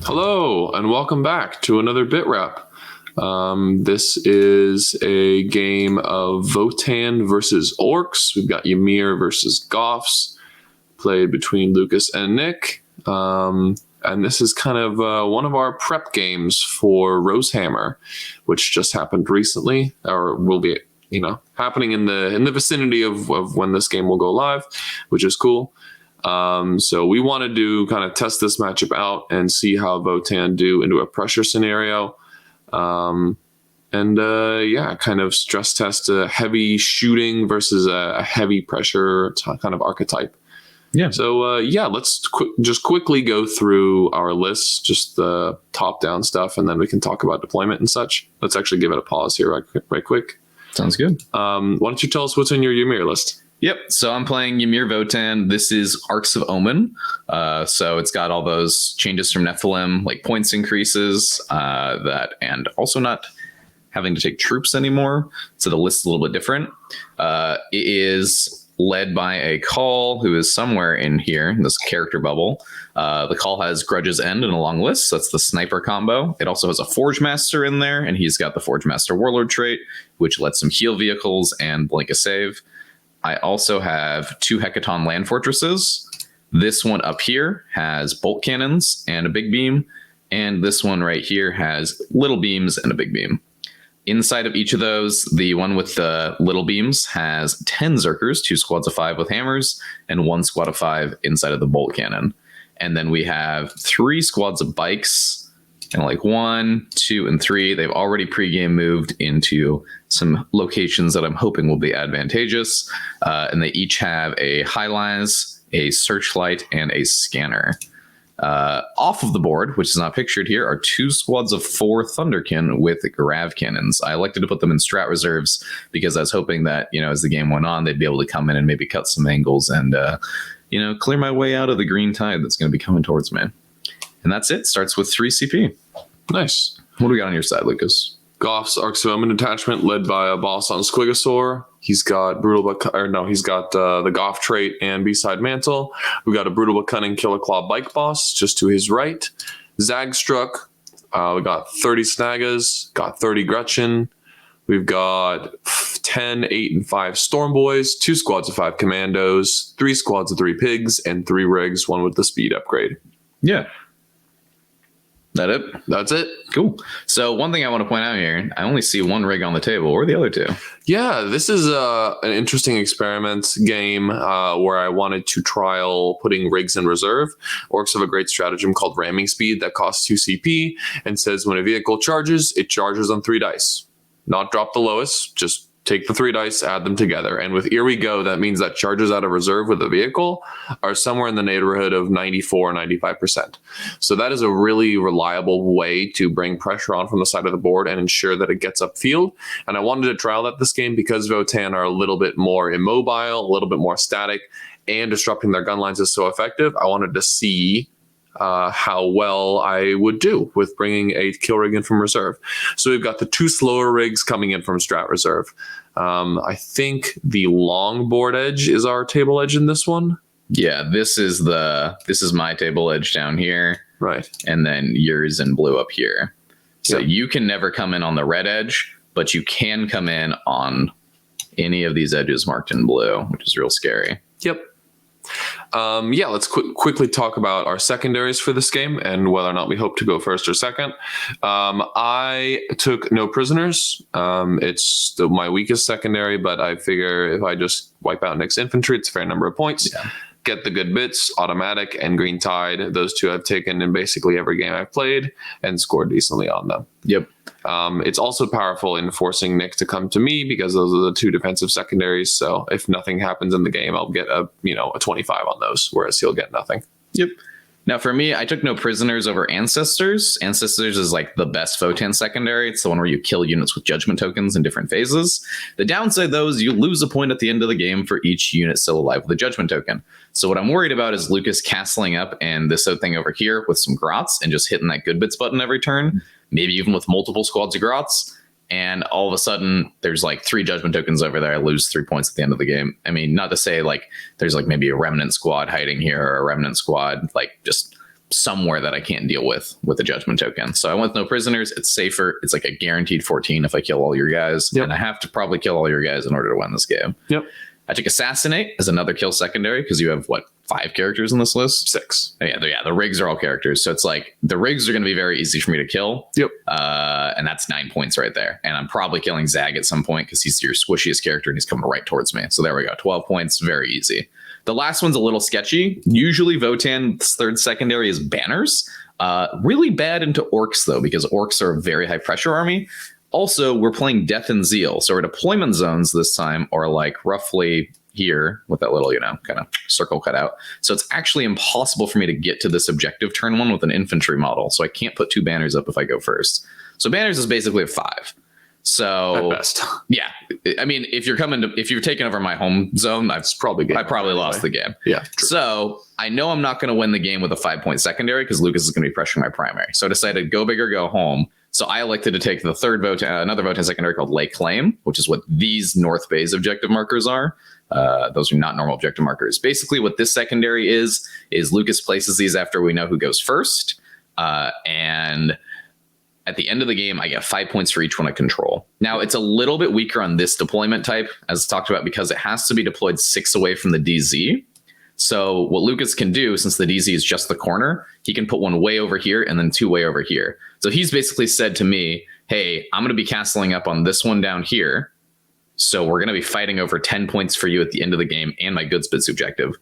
Hello, and welcome back to another BITREP. This is a game of Votann versus Orks. We've got YMYR versus Goffs, played between Lukas and Nick. And this is kind of one of our prep games for Rosehammer, which just happened recently, or will be, happening in the vicinity of when this game will go live, which is cool. So we wanted to kind of test this matchup out and see how Votann do into a pressure scenario. Kind of stress test a heavy shooting versus a heavy pressure kind of archetype. Yeah. So, let's just quickly go through our lists, just the top-down stuff, and then we can talk about deployment and such. Let's actually give it a pause here right quick. Sounds good. Why don't you tell us what's in your YMYR list? Yep. So I'm playing YMYR Votann. This is Arks of Omen. So it's got all those changes from Nephilim, like points increases, and also not having to take troops anymore. So the list is a little bit different. It is led by a Kahl who is somewhere in here in this character bubble. The Kahl has Grudges End in a long list. So that's the sniper combo. It also has a Forgemaster in there, and he's got the Forgemaster Warlord trait, which lets him heal vehicles and blink a save. I also have 2 Hekaton land fortresses. This one up here has bolt cannons and a big beam, and this one right here has little beams and a big beam. Inside of each of those, the one with the little beams has 10 Zerkers, 2 squads of 5 with hammers, and 1 squad of 5 inside of the bolt cannon. And then we have 3 squads of bikes, and 1, 2, and 3. They've already pregame moved into some locations that I'm hoping will be advantageous. And they each have a HyLas, a Searchlight, and a Scanner. Off of the board, which is not pictured here, are 2 squads of 4 Thunderkyn with Grav cannons. I elected to put them in strat reserves because I was hoping that, as the game went on, they'd be able to come in and maybe cut some angles and, clear my way out of the green tide that's going to be coming towards me. And that's it. Starts with 3 CP. Nice. What do we got on your side, Lukas? Goff's Arks of Omen detachment led by a boss on Squigosaur. He's got the Goff trait and Beasthide Mantle. We've got a brutal but cunning Killa Klaw bike boss just to his right. Zagstruck. We got 30 Snaggas, got 30 Gretchen. We've got 10, 8, and 5 Storm Boyz, 2 squads of 5 commandos, 3 squads of 3 pigs, and 3 rigs, one with the speed upgrade. Yeah. That it? That's it. Cool. So one thing I want to point out here, I only see 1 rig on the table. Where are the other 2? Yeah, this is an interesting experiment game where I wanted to trial putting rigs in reserve. Orks have a great stratagem called ramming speed that costs 2 CP and says when a vehicle charges, it charges on 3 dice. Not drop the lowest, just take the 3 dice, add them together. And with Here We Go, that means that charges out of reserve with a vehicle are somewhere in the neighborhood of 94 or 95%. So that is a really reliable way to bring pressure on from the side of the board and ensure that it gets upfield. And I wanted to trial that this game because Votann are a little bit more immobile, a little bit more static, and disrupting their gun lines is so effective. I wanted to see how well I would do with bringing a kill rig in from reserve. So we've got the 2 slower rigs coming in from strat reserve. I think the long board edge is our table edge in this one. Yeah, this is my table edge down here. Right. And then yours in blue up here. So Yep. You can never come in on the red edge, but you can come in on any of these edges marked in blue, which is real scary. Yep. Let's quickly talk about our secondaries for this game and whether or not we hope to go first or second. I took no prisoners. It's my weakest secondary, but I figure if I just wipe out Nick's infantry, it's a fair number of points. Yeah. Get the good bits, automatic and green tide. Those 2 I've taken in basically every game I've played and scored decently on them. Yep. It's also powerful in forcing Nick to come to me because those are the 2 defensive secondaries. So if nothing happens in the game, I'll get a 25 on those, whereas he'll get nothing. Yep. Now, for me, I took no prisoners over Ancestors. Ancestors is the best Votann secondary. It's the one where you kill units with judgment tokens in different phases. The downside, though, is you lose a point at the end of the game for each unit still alive with a judgment token. So what I'm worried about is Lukas castling up and this thing over here with some grots and just hitting that good bits button every turn, maybe even with multiple squads of grots. And all of a sudden, there's 3 judgment tokens over there. I lose 3 points at the end of the game. I mean, not to say there's maybe a remnant squad hiding here or a remnant squad just somewhere that I can't deal with a judgment token. So I went with no prisoners. It's safer. It's like a guaranteed 14 if I kill all your guys. Yep. And I have to probably kill all your guys in order to win this game. Yep. I took Assassinate as another kill secondary because you have, 5 characters in this list? 6. Oh, yeah, the rigs are all characters. So it's like the rigs are going to be very easy for me to kill. Yep. And that's 9 points right there. And I'm probably killing Zag at some point because he's your squishiest character and he's coming right towards me. So there we go. 12 points. Very easy. The last one's a little sketchy. Usually Votann's third secondary is banners. Really bad into Orks, though, because Orks are a very high pressure army. Also, we're playing Death and Zeal. So our deployment zones this time are like roughly here with that little, kind of circle cut out. So it's actually impossible for me to get to this objective turn 1 with an infantry model. So I can't put 2 banners up if I go first. So banners is basically a 5. So At best. Yeah. I mean, if you're taking over my home zone, I probably lost the game. Yeah. True. So I know I'm not going to win the game with a 5-point secondary because Lukas is going to be pressuring my primary. So I decided go big or go home. So I elected to take the third another Votann secondary called Lay Claim, which is what these North Bay's objective markers are. Those are not normal objective markers. Basically, what this secondary is Lukas places these after we know who goes first. And at the end of the game, I get 5 points for each one I control. Now, it's a little bit weaker on this deployment type, as talked about, because it has to be deployed 6 away from the DZ. So what Lukas can do, since the DZ is just the corner, he can put 1 way over here and then 2 way over here. So he's basically said to me, hey, I'm going to be castling up on this one down here. So we're going to be fighting over 10 points for you at the end of the game and my goods bits objective.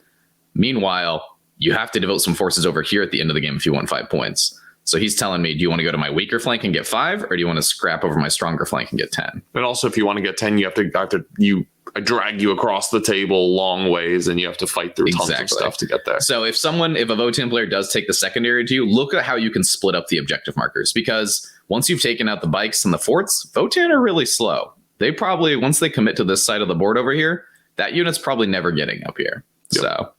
Meanwhile, you have to devote some forces over here at the end of the game if you want 5 points. So he's telling me, do you want to go to my weaker flank and get 5, or do you want to scrap over my stronger flank and get 10? And also, if you want to get 10, I drag you across the table long ways, and you have to fight through tons of stuff to get there. So if a Votann player does take the secondary to you, look at how you can split up the objective markers, because once you've taken out the bikes and the forts, Votann are really slow. They probably, once they commit to this side of the board over here, that unit's probably never getting up here. Yep. So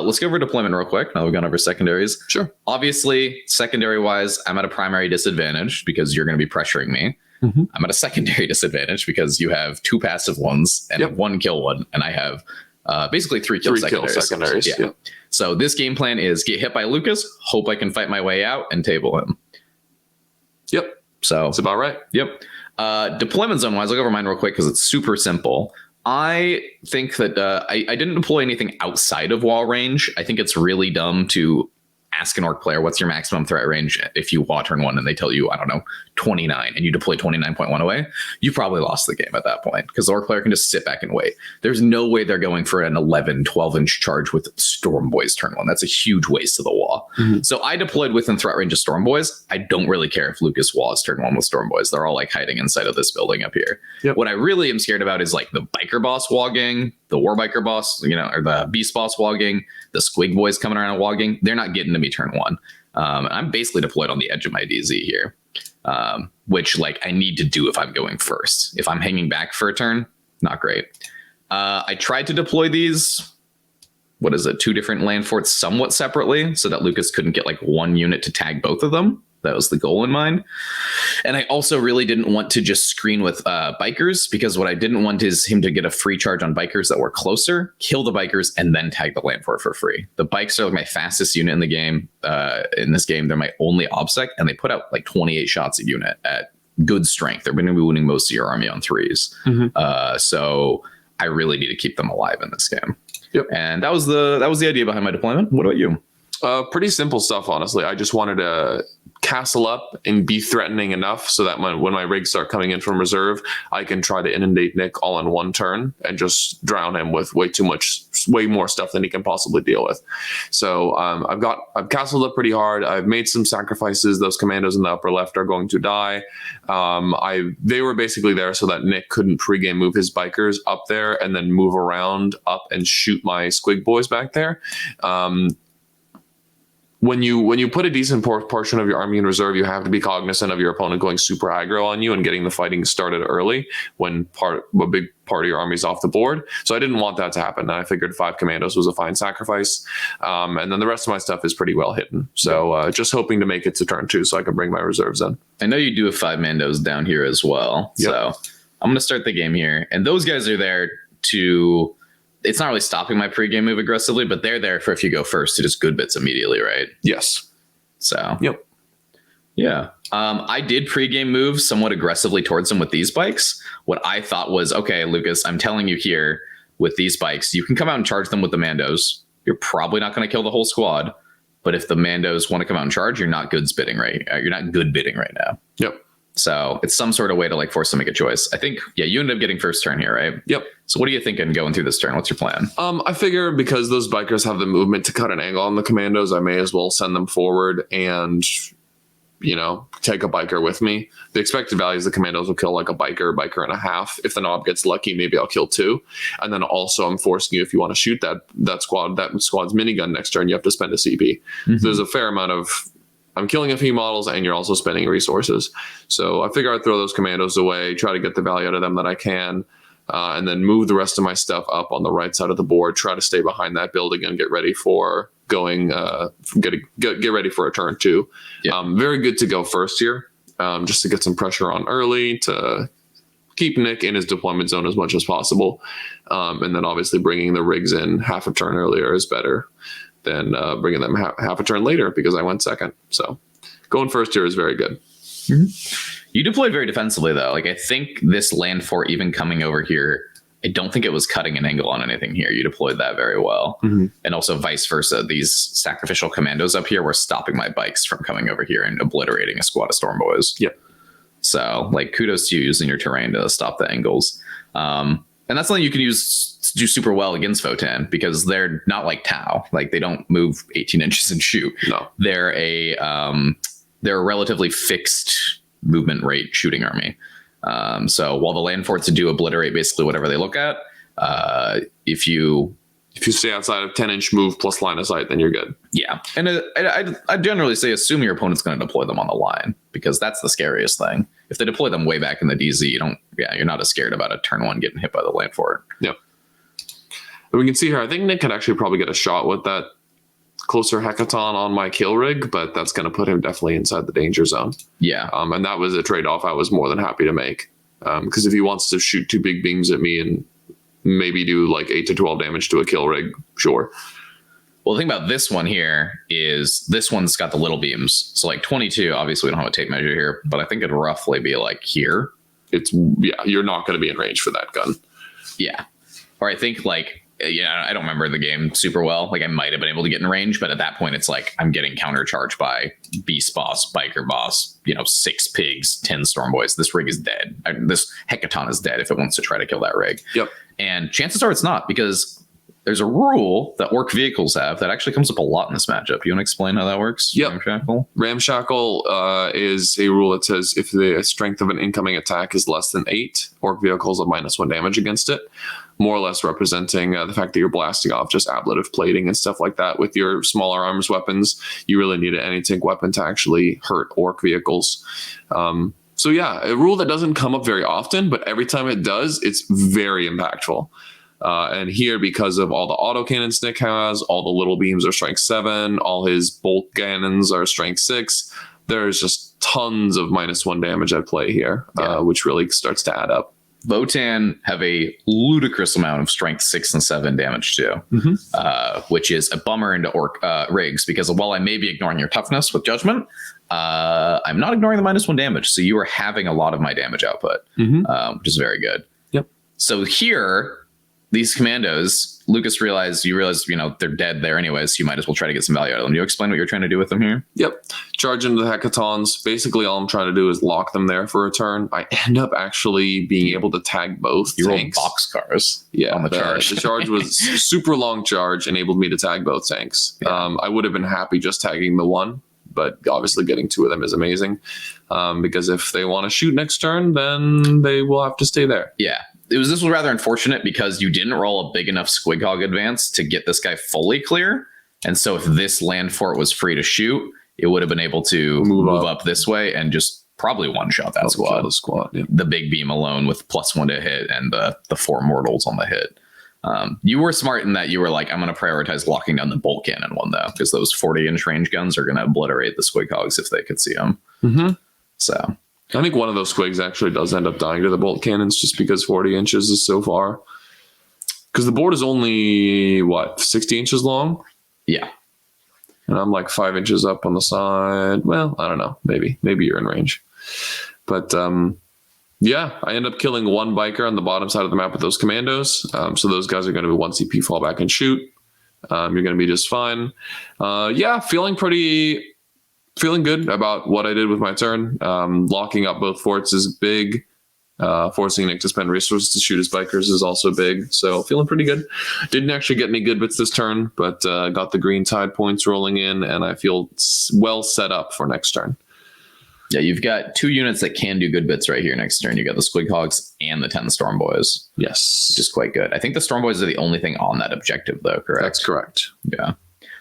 let's go over deployment real quick. Now we've gone over secondaries. Sure. Obviously, secondary wise, I'm at a primary disadvantage because you're going to be pressuring me. Mm-hmm. I'm at a secondary disadvantage because you have 2 passive ones and 1 kill one, and I have basically 3 kill secondaries. Yeah. Yep. So this game plan is get hit by Lukas, hope I can fight my way out, and table him. Yep. So that's about right. Yep. Deployment zone wise, I'll go over mine real quick because it's super simple. I think that I didn't deploy anything outside of wall range. I think it's really dumb to ask an Orc player, what's your maximum threat range if you wall turn 1 and they tell you, I don't know, 29, and you deploy 29.1 away, you probably lost the game at that point because the Orc player can just sit back and wait. There's no way they're going for an 11, 12-inch charge with Storm Boyz turn 1. That's a huge waste of the wall. Mm-hmm. So I deployed within threat range of Storm Boyz. I don't really care if Lukas walls turn 1 with Storm Boyz. They're all like hiding inside of this building up here. Yep. What I really am scared about is like the Biker Boss wogging, the War Biker Boss, or the Beastboss wogging, the Squig Boys coming around and wogging. They're not getting to me turn 1. I'm basically deployed on the edge of my DZ here, which I need to do if I'm going first. If I'm hanging back for a turn, not great. I tried to deploy these, 2 different land forts somewhat separately so that Lukas couldn't get 1 unit to tag both of them. That was the goal in mind. And I also really didn't want to just screen with bikers, because what I didn't want is him to get a free charge on bikers that were closer, kill the bikers, and then tag the land for free. The bikes are my fastest unit in the game. In this game, they're my only obsec, and they put out 28 shots a unit at good strength. They're going to be winning most of your army on 3s. Mm-hmm. So I really need to keep them alive in this game. Yep. And that was the idea behind my deployment. What about you? Pretty simple stuff, honestly. I just wanted to castle up and be threatening enough so that when my rigs start coming in from reserve, I can try to inundate Nick all in 1 turn and just drown him with way more stuff than he can possibly deal with. So I've castled up pretty hard. I've made some sacrifices. Those commandos in the upper left are going to die. They were basically there so that Nick couldn't pregame move his bikers up there and then move around up and shoot my Squig Boys back there. When you put a decent portion of your army in reserve, you have to be cognizant of your opponent going super aggro on you and getting the fighting started early when a big part of your army is off the board. So I didn't want that to happen. And I figured 5 commandos was a fine sacrifice. And then the rest of my stuff is pretty well hidden. So just hoping to make it to turn 2 so I can bring my reserves in. I know you do have 5 mandos down here as well. Yep. So I'm going to start the game here. And those guys are there to it's not really stopping my pregame move aggressively, but they're there for if you go first to just good bits immediately, right? Yes. So, yep. Yeah. I did pregame move somewhat aggressively towards them with these bikes. What I thought was, okay, Lukas, I'm telling you here with these bikes, you can come out and charge them with the Mandos. You're probably not going to kill the whole squad. But if the Mandos want to come out and charge, you're not good bidding right now. Yep. So it's some sort of way to like force them to make a choice. I think, yeah, you end up getting first turn here, right? Yep. So what are you thinking going through this turn? What's your plan? I figure because those bikers have the movement to cut an angle on the commandos, I may as well send them forward and, take a biker with me. The expected value is the commandos will kill like a biker and a half. If the knob gets lucky, maybe I'll kill 2. And then also I'm forcing you, if you want to shoot that squad's minigun next turn, you have to spend a CP. So there's a fair amount of, I'm killing a few models and you're also spending resources. So I figure I'd throw those commandos away, try to get the value out of them that I can, and then move the rest of my stuff up on the right side of the board, try to stay behind that building and get ready for get ready for a turn 2. Yeah. Very good to go first here, just to get some pressure on early, to keep Nick in his deployment zone as much as possible. And then obviously bringing the rigs in half a turn earlier is better than bringing them half a turn later because I went second. So going first here is very good. Mm-hmm. You deployed very defensively, though. Like, I think this land fort even coming over here, I don't think it was cutting an angle on anything here. You deployed that very well. Mm-hmm. And also vice versa. These sacrificial commandos up here were stopping my bikes from coming over here and obliterating a squad of Storm Boyz. Yep. So, like, kudos to you using your terrain to stop the angles. And that's something you can do super well against Votann because they're not like Tau. Like, they don't move 18 inches and shoot. No. They're a relatively fixed movement rate shooting army. So while the land forts do obliterate basically whatever they look at, if you stay outside of 10-inch move plus line of sight, then you're good. Yeah. And I generally say assume your opponent's going to deploy them on the line because that's the scariest thing. If they deploy them way back in the DZ, you're not as scared about a turn 1 getting hit by the land fort. Yep. And we can see here, I think Nick could actually probably get a shot with that closer Hekaton on my kill rig, but that's going to put him definitely inside the danger zone. Yeah. And that was a trade-off I was more than happy to make. Because if he wants to shoot 2 big beams at me and maybe do like 8 to 12 damage to a kill rig, sure. Well, the thing about this one here is this one's got the little beams. So like 22, obviously we don't have a tape measure here, but I think it'd roughly be like here. You're not going to be in range for that gun. Yeah. Or I think like, I don't remember the game super well. Like I might have been able to get in range, but at that point it's like I'm getting countercharged by Beastboss, Biker Boss, 6 pigs, 10 Storm Boyz. This rig is dead. This Hekaton is dead if it wants to try to kill that rig. Yep. And chances are it's not because there's a rule that Ork vehicles have that actually comes up a lot in this matchup. You want to explain how that works? Yep. Ramshackle? Ramshackle is a rule that says if the strength of an incoming attack is less than 8, Ork vehicles have -1 damage against it. More or less representing the fact that you're blasting off just ablative plating and stuff like that with your smaller arms weapons. You really need an anti-tank weapon to actually hurt Ork vehicles. So yeah, a rule that doesn't come up very often, but every time it does, it's very impactful. And here, because of all the autocannons Nick has, all the little beams are strength 7, all his bolt cannons are strength 6, there's just tons of -1 damage at play here, which really starts to add up. Votann have a ludicrous amount of strength 6 and 7 damage too, which is a bummer into Ork rigs because while I may be ignoring your toughness with judgment, I'm not ignoring the -1 damage. So you are having a lot of my damage output, which is very good. Yep. So here, these commandos, Lukas realized, they're dead there anyways. So you might as well try to get some value out of them. Do you explain what you're trying to do with them here? Yep. Charge into the Hekatons. Basically, all I'm trying to do is lock them there for a turn. I end up actually being able to tag both tanks. Rolled boxcars. Yeah, on the charge. The charge was super long charge, enabled me to tag both tanks. Yeah. I would have been happy just tagging the one, but obviously getting 2 of them is amazing. Because if they want to shoot next turn, then they will have to stay there. Yeah. This was rather unfortunate because you didn't roll a big enough Squighog advance to get this guy fully clear. And so if this land fort was free to shoot, it would have been able to move up this way and just probably one-shot that squad. The squad, yeah. The big beam alone with +1 to hit and the 4 mortals on the hit. You were smart in that you were like, I'm going to prioritize locking down the bolt cannon one, though, because those 40-inch range guns are going to obliterate the Squighogs if they could see them. Mm-hmm. So I think one of those squigs actually does end up dying to the bolt cannons just because 40 inches is so far. Because the board is only, what, 60 inches long? Yeah. And I'm like 5 inches up on the side. Well, I don't know. Maybe you're in range. But yeah, I end up killing one biker on the bottom side of the map with those commandos. So those guys are going to be 1 CP, fall back and shoot. You're going to be just fine. Yeah, feeling good about what I did with my turn. Locking up both forts is big. Forcing Nick to spend resources to shoot his bikers is also big. So feeling pretty good. Didn't actually get any good bits this turn, but got the green tide points rolling in, and I feel well set up for next turn. Yeah, you've got 2 units that can do good bits right here next turn. You got the Squighogs and the 10 Storm Boyz. Yes. Which is quite good. I think the Storm Boyz are the only thing on that objective, though, correct? That's correct. Yeah.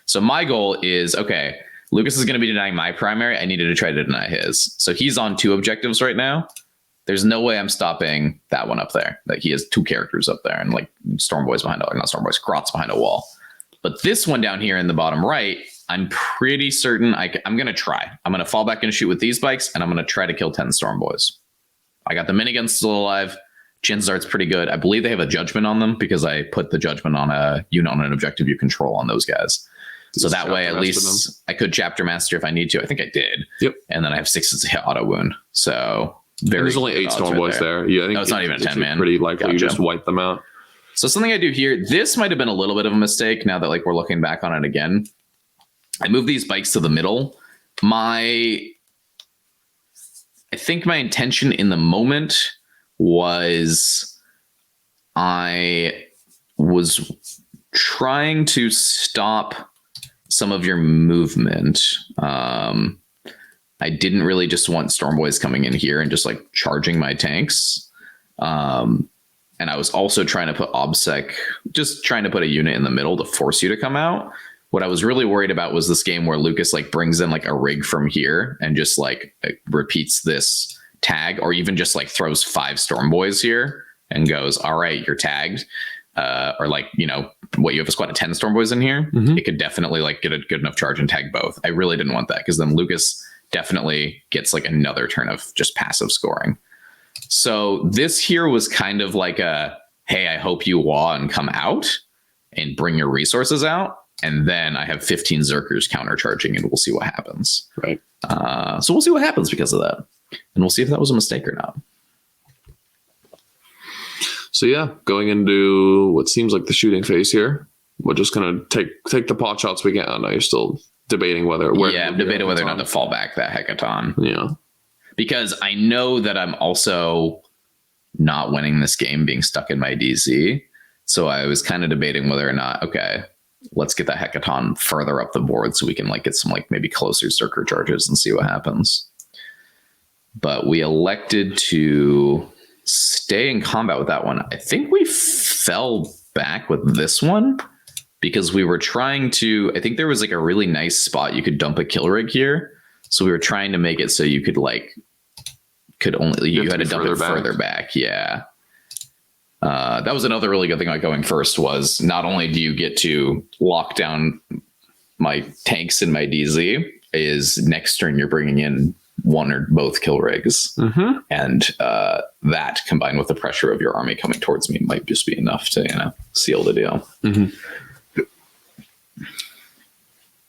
So my goal is, okay, Lukas is going to be denying my primary. I needed to try to deny his. So he's on 2 objectives right now. There's no way I'm stopping that one up there. Like, he has 2 characters up there, and like Storm Boyz behind, not Storm Boyz, Grotz behind a wall. But this one down here in the bottom right, I'm pretty certain I'm going to try. I'm going to fall back and shoot with these bikes, and I'm going to try to kill 10 Storm Boyz. I got the miniguns still alive. Chances are it's pretty good. I believe they have a judgment on them because I put the judgment on a unit on an objective you control on those guys. So that way, at least I could chapter master if I need to. I think I did. Yep. And then I have 6 hit auto wound. So there's only 8 Storm Boyz there. Yeah, I think it's not even a 10 man. Pretty likely you just wipe them out. So something I do here, this might have been a little bit of a mistake now that like we're looking back on it again. I moved these bikes to the middle. I think my intention in the moment was I was trying to stop some of your movement. I didn't really just want Storm Boyz coming in here and just like charging my tanks. And I was also trying to put OBSEC, just trying to put a unit in the middle to force you to come out. What I was really worried about was this game where Lukas like brings in like a rig from here and just like repeats this tag, or even just like throws 5 Storm Boyz here and goes, all right, you're tagged. Or like, you know, what, you have a squad of 10 Storm Boyz in here. Mm-hmm. It could definitely like get a good enough charge and tag both. I really didn't want that because then Lukas definitely gets like another turn of just passive scoring. So this here was kind of like a, hey, I hope you waw and come out and bring your resources out. And then I have 15 Zerkers countercharging, and we'll see what happens. Right. So we'll see what happens because of that. And we'll see if that was a mistake or not. So yeah, going into what seems like the shooting phase here. We're just going to take the pot shots we get. I know you're still debating whether... I'm debating whether or not to fall back that Hekaton. Yeah. Because I know that I'm also not winning this game being stuck in my DZ. So I was kind of debating whether or not, okay, let's get that Hekaton further up the board so we can like get some like maybe closer Zerker charges and see what happens. But we elected to stay in combat with that one. I think we fell back with this one because we were trying to, I think there was like a really nice spot you could dump a kill rig here. So we were trying to make it so you could like, you had to dump it further back. Yeah. That was another really good thing about going first was not only do you get to lock down my tanks in my DZ, is next turn you're bringing in one or both kill rigs. Mm-hmm. And that combined with the pressure of your army coming towards me might just be enough to, you know, seal the deal. Mm-hmm.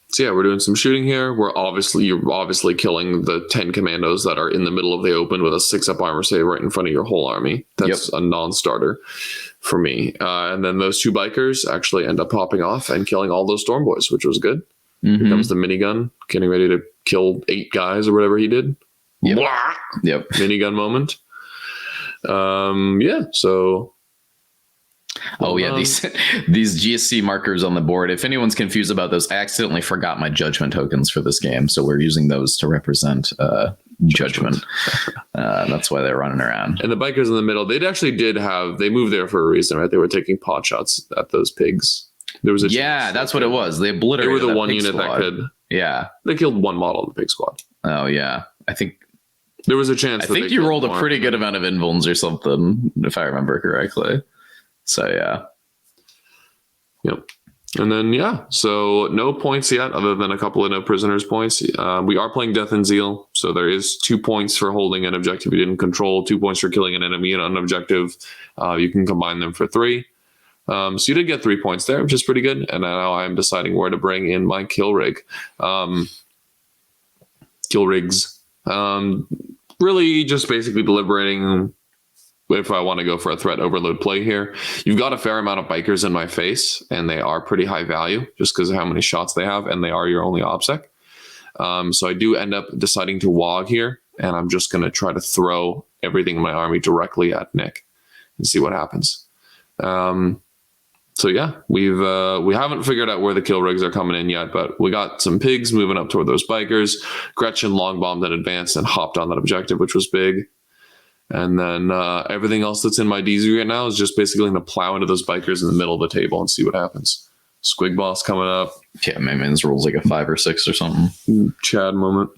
So yeah, we're doing some shooting here. You're obviously killing the 10 commandos that are in the middle of the open with a 6-up armor save right in front of your whole army. That's a non-starter for me. And then those 2 bikers actually end up popping off and killing all those Storm Boyz, which was good. Mm-hmm. Here comes the minigun, getting ready to kill 8 guys or whatever he did. Yep. Minigun moment. So... Oh yeah, these GSC markers on the board. If anyone's confused about those, I accidentally forgot my judgment tokens for this game, so we're using those to represent judgment. That's why they're running around. And the bikers in the middle, they moved there for a reason, right? They were taking pot shots at those pigs. There was that's what it was. They obliterated. They were the one unit squad. that could. Yeah, they killed one model in the pig squad. Oh yeah, I think there was a chance. I think you rolled a pretty good amount of invulns or something, if I remember correctly. So yeah. Yep. And then so no points yet, other than a couple of no prisoners points. We are playing Death and Zeal, so there is 2 points for holding an objective you didn't control, 2 points for killing an enemy on an objective. You can combine them for 3. So you did get 3 points there, which is pretty good. And now I'm deciding where to bring in my kill rig. Kill rigs. Really just basically deliberating if I want to go for a threat overload play here. You've got a fair amount of bikers in my face, and they are pretty high value just because of how many shots they have, and they are your only OBSEC. So I do end up deciding to WOG here, and I'm just going to try to throw everything in my army directly at Nick and see what happens. So yeah, we haven't figured out where the kill rigs are coming in yet, but we got some pigs moving up toward those bikers. Gretchen long bombed and advanced and hopped on that objective, which was big. And then everything else that's in my DZ right now is just basically going to plow into those bikers in the middle of the table and see what happens. Squigboss coming up. Yeah, my man's rolls like a 5 or 6 or something. Chad moment.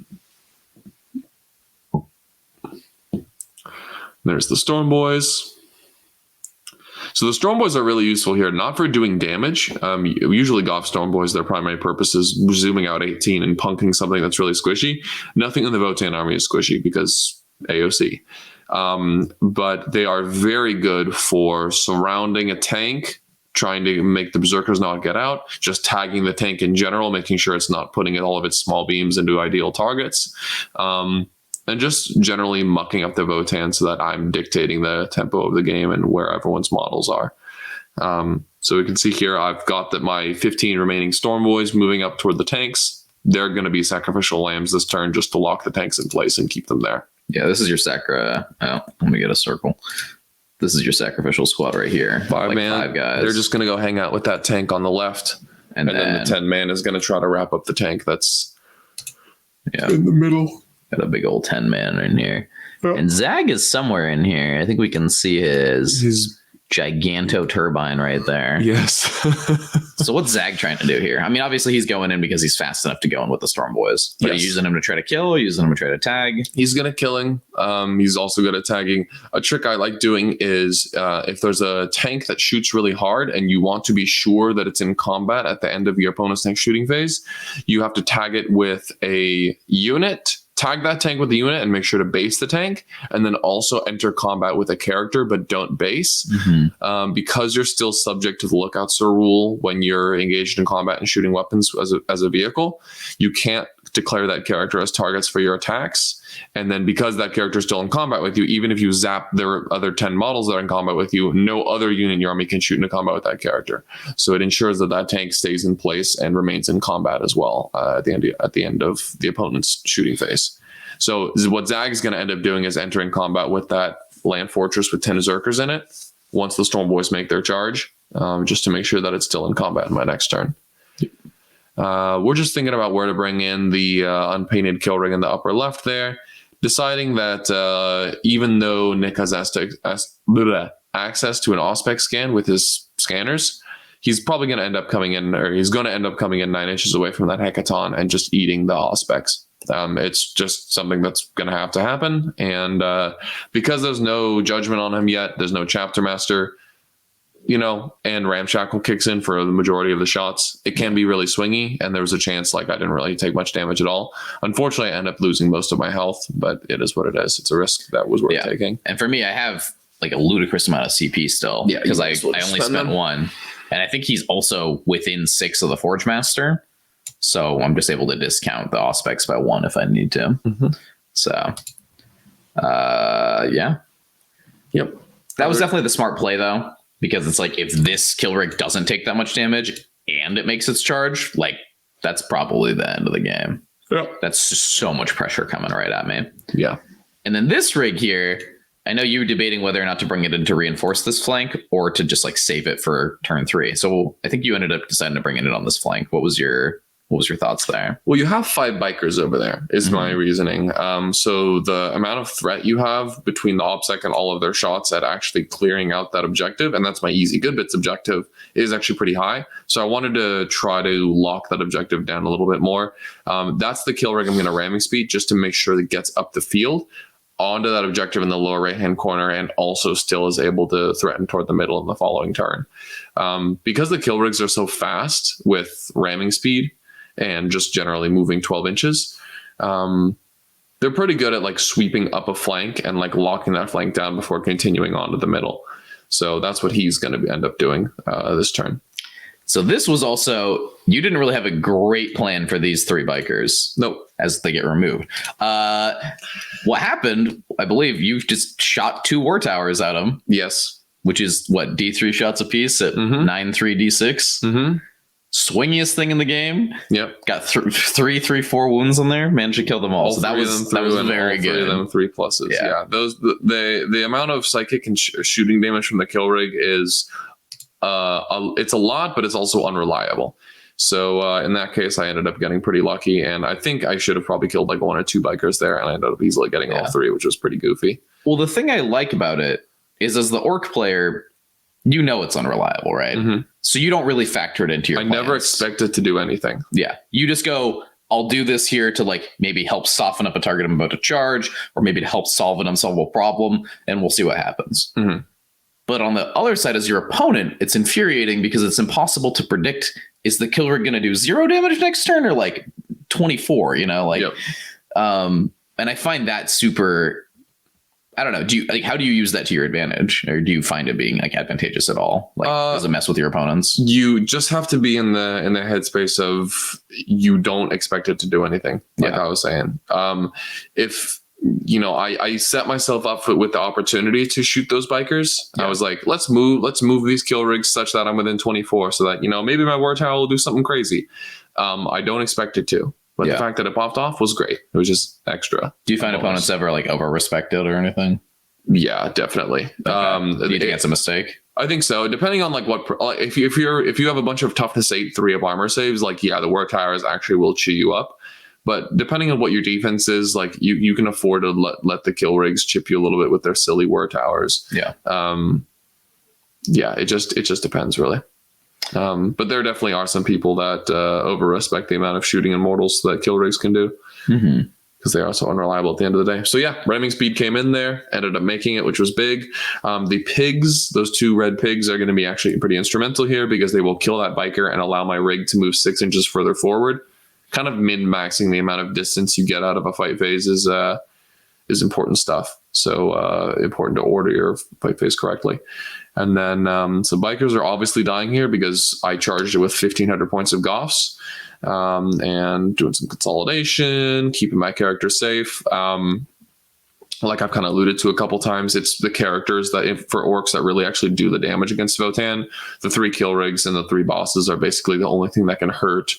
There's the Storm Boyz. So the Storm Boyz are really useful here, not for doing damage. Usually Goff Storm Boyz, their primary purpose is zooming out 18 and punking something that's really squishy. Nothing in the Votann army is squishy because AOC. But they are very good for surrounding a tank, trying to make the Berserkers not get out, just tagging the tank in general, making sure it's not putting all of its small beams into ideal targets. And just generally mucking up the Votann so that I'm dictating the tempo of the game and where everyone's models are. So we can see here, I've got that my 15 remaining Storm Boyz moving up toward the tanks. They're going to be sacrificial lambs this turn just to lock the tanks in place and keep them there. Yeah, this is your let me get a circle. This is your sacrificial squad right here. 5 man. 5 guys. They're just going to go hang out with that tank on the left. And then the 10 man is going to try to wrap up the tank that's in the middle. Got a big old 10 man in here. Yep. And Zag is somewhere in here. I think we can see his giganto turbine right there. Yes. So what's Zag trying to do here? I mean, obviously he's going in because he's fast enough to go in with the Storm Boyz. But he's using him to try to kill, using him to try to tag. He's going to killing. He's also good at tagging. A trick I like doing is if there's a tank that shoots really hard and you want to be sure that it's in combat at the end of your opponent's tank shooting phase, you have to tag it with a unit. Tag that tank with the unit and make sure to base the tank, and then also enter combat with a character, but don't base. Because you're still subject to the Lookout Sir rule when you're engaged in combat and shooting weapons as a vehicle. You can't declare that character as targets for your attacks. And then because that character is still in combat with you, even if you zap their other 10 models that are in combat with you, no other unit in your army can shoot into combat with that character. So it ensures that that tank stays in place and remains in combat as well at the end of the opponent's shooting phase. So what Zag is going to end up doing is entering combat with that land fortress with 10 Berserkers in it once the Storm Boyz make their charge, just to make sure that it's still in combat in my next turn. We're just thinking about where to bring in the unpainted kill ring in the upper left there, deciding that even though Nick has access to an Auspex scan with his scanners, he's probably going to end up coming in, or he's going to end up coming in 9 inches away from that Hekaton and just eating the Auspex. It's just something that's going to have to happen. And because there's no judgment on him yet, there's no chapter master, and Ramshackle kicks in for the majority of the shots, it can be really swingy. And there was a chance I didn't really take much damage at all. Unfortunately, I end up losing most of my health, but it is what it is. It's a risk that was worth taking. And for me, I have a ludicrous amount of CP still because I only spent 1. And I think he's also within 6 of the Forgemaster. So I'm just able to discount the Auspex by 1 if I need to. So, yeah. Yep. That was definitely the smart play, though. Because it's if this kill rig doesn't take that much damage and it makes its charge, that's probably the end of the game. Yeah. That's just so much pressure coming right at me. Yeah. And then this rig here, I know you were debating whether or not to bring it in to reinforce this flank or to just save it for turn 3. So I think you ended up deciding to bring it in on this flank. What was your thoughts there? Well, you have 5 bikers over there, is my reasoning. So the amount of threat you have between the OPSEC and all of their shots at actually clearing out that objective, and that's my easy good bits objective, is actually pretty high. So I wanted to try to lock that objective down a little bit more. That's the kill rig I'm going to ramming speed just to make sure that it gets up the field onto that objective in the lower right-hand corner and also still is able to threaten toward the middle in the following turn. Because the kill rigs are so fast with ramming speed, and just generally moving 12 inches. They're pretty good at sweeping up a flank and locking that flank down before continuing on to the middle. So that's what he's going to end up doing this turn. So this was also, you didn't really have a great plan for these 3 bikers. Nope. As they get removed. What happened, I believe you just shot 2 war towers at them. Yes. Which is what, D3 shots apiece at 9-3 D6? Mm-hmm. Swingiest thing in the game. Yep. Got 3-4 wounds in there. Managed to kill them all. So that was very good. 3 of them 3 pluses. Yeah. Those the amount of psychic and shooting damage from the kill rig is it's a lot, but it's also unreliable. So in that case, I ended up getting pretty lucky, and I think I should have probably killed like 1 or 2 bikers there, and I ended up easily getting all 3, which was pretty goofy. Well, the thing I like about it is, as the orc player, you know it's unreliable, right? Mm-hmm. So you don't really factor it into your plans. Never expect it to do anything. Yeah. You just go, I'll do this here to like maybe help soften up a target I'm about to charge, or maybe to help solve an unsolvable problem, and we'll see what happens. Mm-hmm. But on the other side, as your opponent, it's infuriating because it's impossible to predict, is the kill rig going to do 0 damage next turn or like 24, you know, like, and I find that super, I don't know. Do you like, how do you use that to your advantage, or do you find it being like advantageous at all? Like, does it mess with your opponents? You just have to be in the headspace of you don't expect it to do anything. Like I was saying, if, you know, I set myself up with the opportunity to shoot those bikers. I was like, let's move these kill rigs such that I'm within 24, so that, you know, maybe my war tower will do something crazy. I don't expect it to, but the fact that it popped off was great. It was just extra. Do you find opponents ever like over respect it or anything? Yeah, definitely. Okay. Do you think it's a mistake? I think so. Depending on like what, if you have a bunch of toughness 8, 3 of armor saves, like the war towers actually will chew you up. But depending on what your defense is, like you can afford to let the kill rigs chip you a little bit with their silly war towers. Yeah. It just depends really. But there definitely are some people that over respect the amount of shooting and mortals that kill rigs can do, because they are so unreliable at the end of the day. So ramming speed came in there, ended up making it, which was big. The pigs, those 2 red pigs, are going to be actually pretty instrumental here, because they will kill that biker and allow my rig to move 6 inches further forward. Kind of min-maxing the amount of distance you get out of a fight phase is important stuff. So important to order your fight phase correctly. And then so bikers are obviously dying here because I charged it with 1,500 points of Goffs, and doing some consolidation, keeping my character safe. Like I've kind of alluded to a couple times, it's the characters that for orcs that really actually do the damage against Votann. The 3 kill rigs and the 3 bosses are basically the only thing that can hurt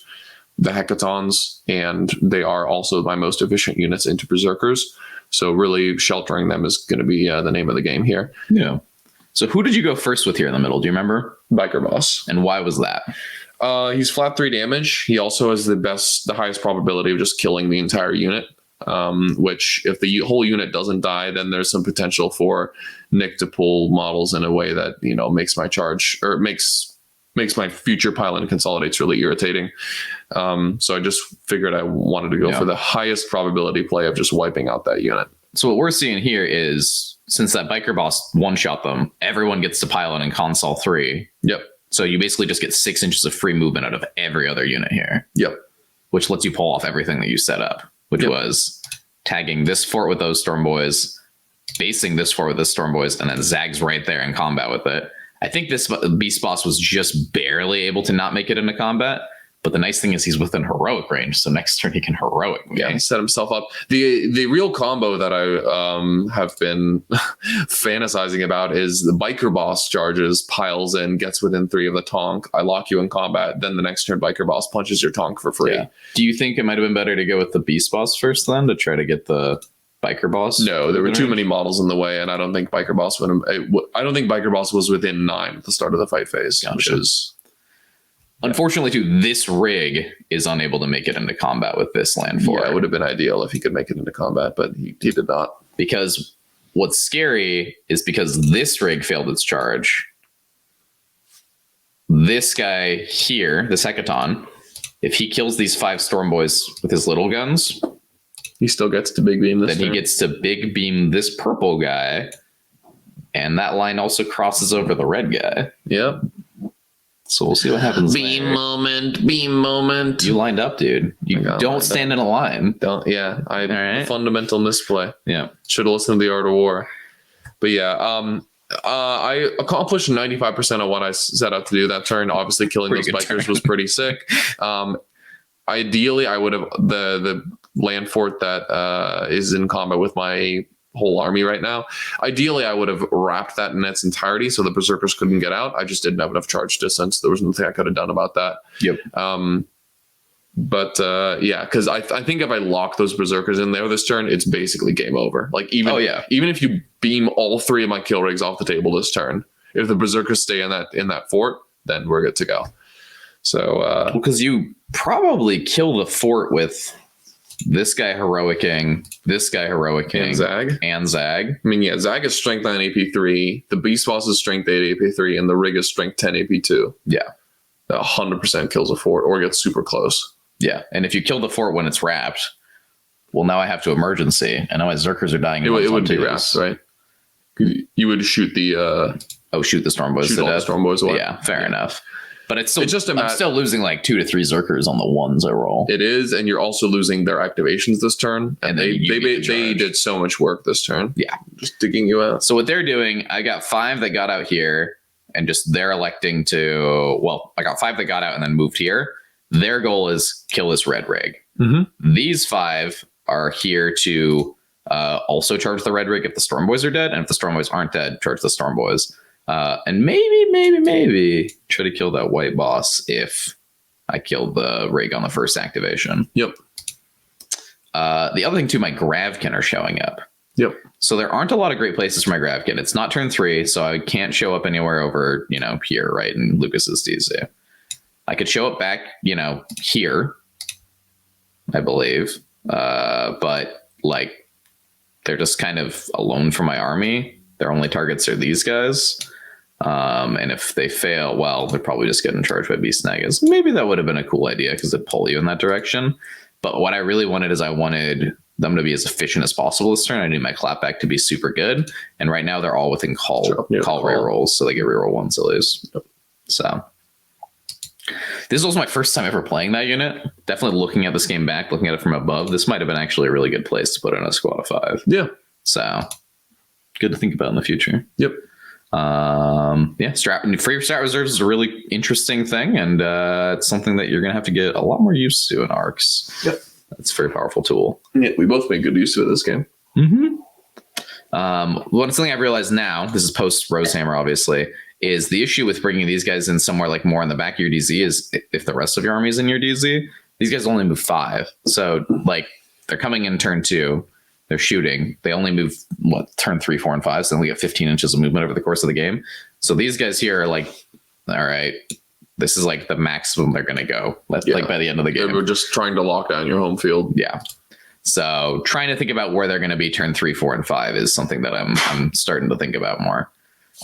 the Hekatons, and they are also my most efficient units into Berserkers. So really sheltering them is going to be the name of the game here. Yeah. So who did you go first with here in the middle? Do you remember? Biker Boss. And why was that? He's flat 3 damage. He also has the highest probability of just killing the entire unit. Which if the whole unit doesn't die, then there's some potential for Nick to pull models in a way that, you know, makes my charge, or makes my future pile-in consolidates really irritating. So I just figured I wanted to go for the highest probability play of just wiping out that unit. So what we're seeing here is, since that biker boss one-shot them, everyone gets to pile in console 3. Yep. So you basically just get 6 inches of free movement out of every other unit here. Yep. Which lets you pull off everything that you set up, which was tagging this fort with those Storm Boyz, basing this fort with the Storm Boyz, and then Zag's right there in combat with it. I think this Beastboss was just barely able to not make it into combat. But the nice thing is he's within heroic range, so next turn he can heroic. Okay? Yeah, set himself up. The real combo that I have been fantasizing about is the Biker Boss charges, piles in, gets within 3 of the Tonk. I lock you in combat. Then the next turn, Biker Boss punches your Tonk for free. Yeah. Do you think it might have been better to go with the Beastboss first then, to try to get the Biker Boss? No, there were too many models in the way, and I don't think Biker Boss I don't think Biker Boss was within 9 at the start of the fight phase, which is. Unfortunately, too, this rig is unable to make it into combat with this land fort. Yeah, it would have been ideal if he could make it into combat, but he did not. Because what's scary is because this rig failed its charge. This guy here, this Hekaton, if he kills these 5 Storm Boyz with his little guns, he still gets to big beam this turn. He gets to big beam this purple guy, and that line also crosses over the red guy. Yep. So we'll see what happens. Beam moment. You lined up, dude. You don't stand in a line. Fundamental misplay. Yeah. Should have listened to the Art of War. But yeah, I accomplished 95% of what I set out to do that turn. Obviously, killing those bikers was pretty sick. Ideally, I would have the land fort that is in combat with my whole army right now. Ideally, I would have wrapped that in its entirety so the berserkers couldn't get out. I just didn't have enough charge distance. There was nothing I could have done about that. Yep. But yeah, because I think if I lock those berserkers in there this turn, it's basically game over. Like even if you beam all 3 of my kill rigs off the table this turn, if the berserkers stay in that fort, then we're good to go. So because you probably kill the fort with this guy heroicing, this guy heroicing, and Zag. I mean, yeah, Zag is strength 9 AP3, the Beastboss is strength 8 AP3, and the rig is strength 10 AP2. Yeah. 100% kills a fort or gets super close. Yeah, and if you kill the fort when it's wrapped, well, now I have to emergency, and now my Zerkers are dying. It would be wrapped, right? You would shoot the... shoot the Storm Boyz to death. The Storm Boyz away. Yeah, fair enough. But it's just I'm still losing like 2 to 3 Zerkers on the ones I roll. It is, and you're also losing their activations this turn. And they did so much work this turn. Yeah. Just digging you out. So what they're doing, I got 5 that got out here, and just they're electing to... Well, I got 5 that got out and then moved here. Their goal is kill this red rig. Mm-hmm. These 5 are here to also charge the red rig if the Storm Boyz are dead, and if the Storm Boyz aren't dead, charge the Storm Boyz. And maybe try to kill that white boss if I killed the rig on the first activation. Yep. The other thing too, my Gravkin are showing up. Yep. So there aren't a lot of great places for my Gravkin. It's not turn 3, so I can't show up anywhere over, here, right, in Lukas's DZ. I could show it back, here, I believe. But like, they're just kind of alone from my army. Their only targets are these guys. And if they fail, well, they're probably just getting charged by beast Snaggas. Maybe that would have been a cool idea because it'd pull you in that direction. But what I really wanted is I wanted them to be as efficient as possible this turn. I need my clapback to be super good. And right now they're all within call rerolls. So they get reroll 1 sillies. Yep. So this was my first time ever playing that unit. Definitely looking at this game back, looking at it from above. This might have been actually a really good place to put in a squad of 5. Yeah. So good to think about in the future. Yep. Free strat reserves is a really interesting thing, and it's something that you're gonna have to get a lot more used to in Arks. Yep. It's a very powerful tool. Yeah, we both made good use of this game. Mm-hmm. One thing I've realized now, this is post Rosehammer, obviously, is the issue with bringing these guys in somewhere like more in the back of your DZ is if the rest of your army is in your DZ, these guys only move 5. So like they're coming in turn 2. They're shooting. They only move, turn 3, 4, and 5. So then we get 15 inches of movement over the course of the game. So these guys here are like, all right, this is like the maximum they're going to go. Like by the end of the game. We're just trying to lock down your home field. Yeah. So trying to think about where they're going to be turn 3, 4, and 5 is something that I'm starting to think about more.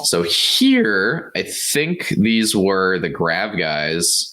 So here, I think these were the Grav guys,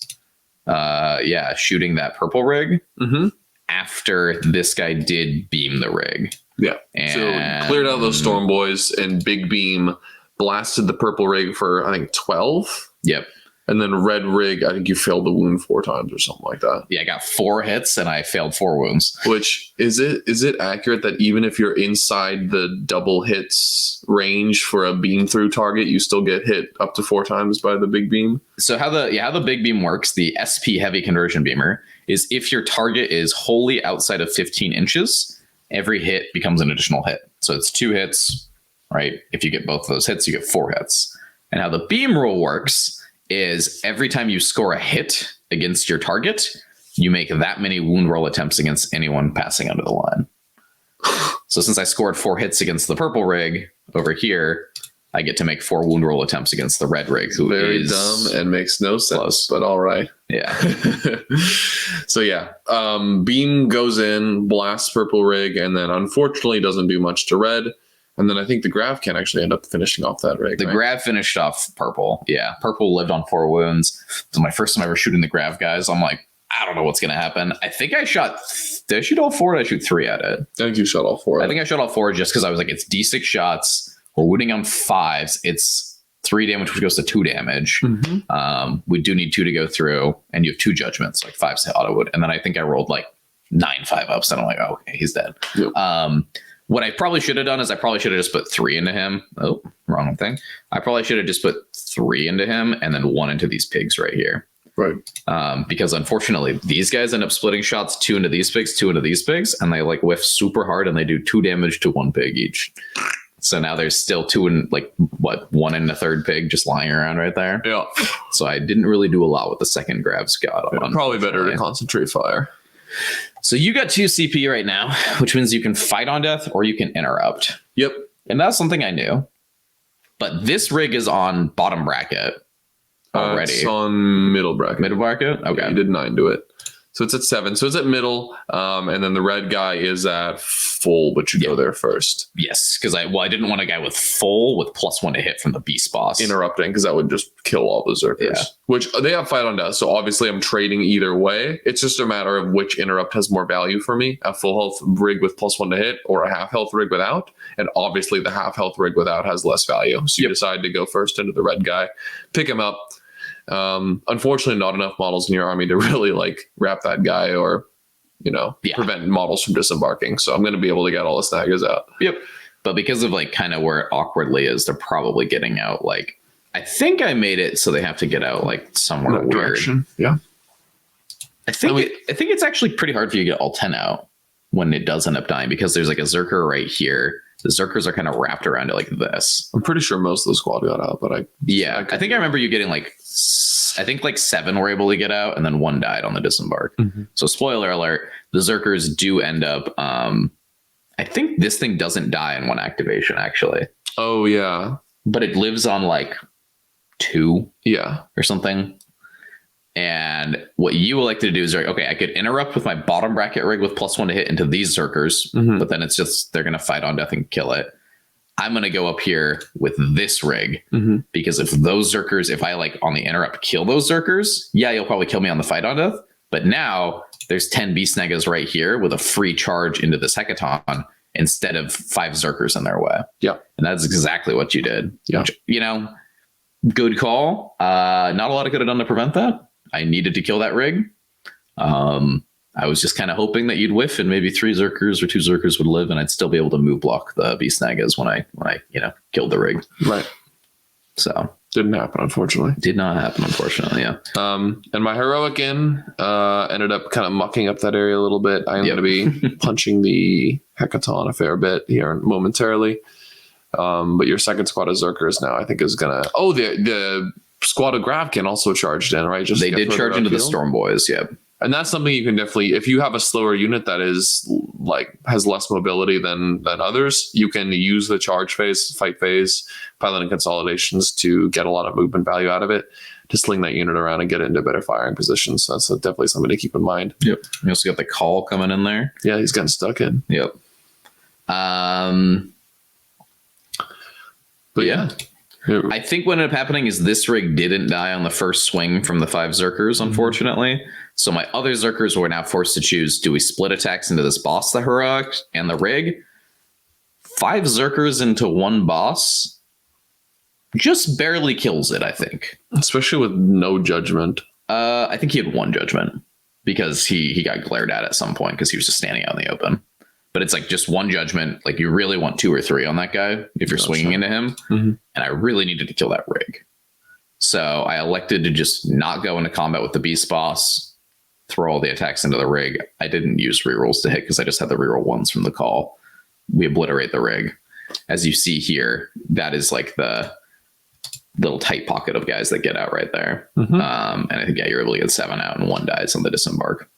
shooting that purple rig. Mm-hmm. After this guy did beam the rig. Yeah. And so cleared out those Storm Boyz and big beam blasted the purple rig for, I think, 12. Yep. And then red rig, I think you failed the wound 4 times or something like that. Yeah, I got 4 hits and I failed 4 wounds. Which, is it accurate that even if you're inside the double hits range for a beam through target, you still get hit up to 4 times by the big beam? So how the big beam works, the SP heavy conversion beamer, is if your target is wholly outside of 15 inches, every hit becomes an additional hit. So it's 2 hits, right? If you get both of those hits, you get 4 hits. And how the beam rule works is every time you score a hit against your target, you make that many wound roll attempts against anyone passing under the line. So since I scored 4 hits against the purple rig over here, I get to make 4 wound roll attempts against the red rig, who very is dumb and makes no sense, close. But all right. Yeah. So yeah, beam goes in, blasts purple rig, and then unfortunately doesn't do much to red. And then I think the Grav can actually end up finishing off that rig. The Grav finished off purple. Yeah, purple lived on 4 wounds. It was my first time ever shooting the Grav guys. I'm like, I don't know what's going to happen. I think I shot... Did I shoot all 4 or did I shoot 3 at it? I think you shot all 4 at it. I think I shot all 4 just because I was like, it's D6 shots. We're wounding on 5s. It's 3 damage, which goes to 2 damage. Mm-hmm. We do need 2 to go through, and you have 2 judgments, like 5s to auto wound. And then I think I rolled like 9 5-ups, and I'm like, oh, okay, he's dead. Yep. What I probably should have done is I probably should have just put 3 into him. Oh, wrong thing. I probably should have just put 3 into him and then 1 into these pigs right here. Right. Because unfortunately, these guys end up splitting shots, 2 into these pigs, 2 into these pigs, and they like whiff super hard, and they do 2 damage to 1 pig each. So now there's still 2 and 1 and a third pig just lying around right there. Yeah. So I didn't really do a lot with the second Grav's got. Probably better to concentrate fire. So you got 2 CP right now, which means you can fight on death or you can interrupt. Yep. And that's something I knew. But this rig is on bottom bracket already. It's on middle bracket. Middle bracket? Okay. Yeah, you did 9 to it. So it's at 7. So it's at middle. And then the red guy is at full, but you go there first. Yes, because I didn't want a guy with full with +1 to hit from the Beastboss. Interrupting, because that would just kill all the Zerkers. Yeah. Which they have fight on death. So obviously I'm trading either way. It's just a matter of which interrupt has more value for me. A full health rig with +1 to hit or a half health rig without. And obviously the half health rig without has less value. So you decide to go first into the red guy, pick him up. Unfortunately, not enough models in your army to really like wrap that guy or, prevent models from disembarking. So I'm going to be able to get all the Snaggas out. Yep. But because of like kind of where it awkwardly is, they're probably getting out like, I think I made it so they have to get out like somewhere weird. Direction. Yeah. I think it's actually pretty hard for you to get all 10 out when it does end up dying because there's like a Zerker right here. The Zerkers are kind of wrapped around it like this. I'm pretty sure most of the squad got out, but I think I remember you getting like 7 were able to get out and then 1 died on the disembark. Mm-hmm. So spoiler alert, the Zerkers do end up, I think this thing doesn't die in 1 activation actually. Oh yeah. But it lives on like 2 or something. And what you elected to do is, okay, I could interrupt with my bottom bracket rig with +1 to hit into these Zerkers, but then it's just, they're going to fight on death and kill it. I'm going to go up here with this rig because if those Zerkers, if I like on the interrupt kill those Zerkers, you'll probably kill me on the fight on death. But now there's 10 Beast Snaggas right here with a free charge into this Hekaton instead of 5 Zerkers in their way. Yeah. And that's exactly what you did. Yeah. Which, good call. Not a lot I could have done to prevent that. I needed to kill that rig. I was just kind of hoping that you'd whiff and maybe 3 Zerkers or 2 Zerkers would live and I'd still be able to move block the Beast Snaggas when I killed the rig. Right. So didn't happen, unfortunately. Did not happen, unfortunately. Yeah. And my heroic ended up kind of mucking up that area a little bit. I am going to be punching the Hekaton a fair bit here momentarily. But your second squad of Zerkers now, I think, is gonna. Oh, the squad of Gravkin also charged in, right? They did charge into the Storm Boyz, yeah. And that's something you can definitely, if you have a slower unit that is like has less mobility than others, you can use the charge phase, fight phase, pilot and consolidations to get a lot of movement value out of it, to sling that unit around and get it into better firing positions. So that's definitely something to keep in mind. Yep. You also got the Kahl coming in there. Yeah, he's getting stuck in. Yep. But yeah. I think what ended up happening is this rig didn't die on the first swing from the 5 Zerkers, unfortunately. So my other Zerkers were now forced to choose, do we split attacks into this boss, the heroic, and the rig? 5 Zerkers into 1 boss just barely kills it, I think. Especially with no judgment. I think he had 1 judgment because he got glared at some point because he was just standing out in the open. But it's like just 1 judgment. Like you really want 2 or 3 on that guy if you're swinging into him. And I really needed to kill that rig. So I elected to just not go into combat with the Beastboss, throw all the attacks into the rig. I didn't use rerolls to hit because I just had the reroll 1s from the Kahl. We obliterate the rig. As you see here, that is like the little tight pocket of guys that get out right there. And I think, you're able to get 7 out and 1 dies on the disembark.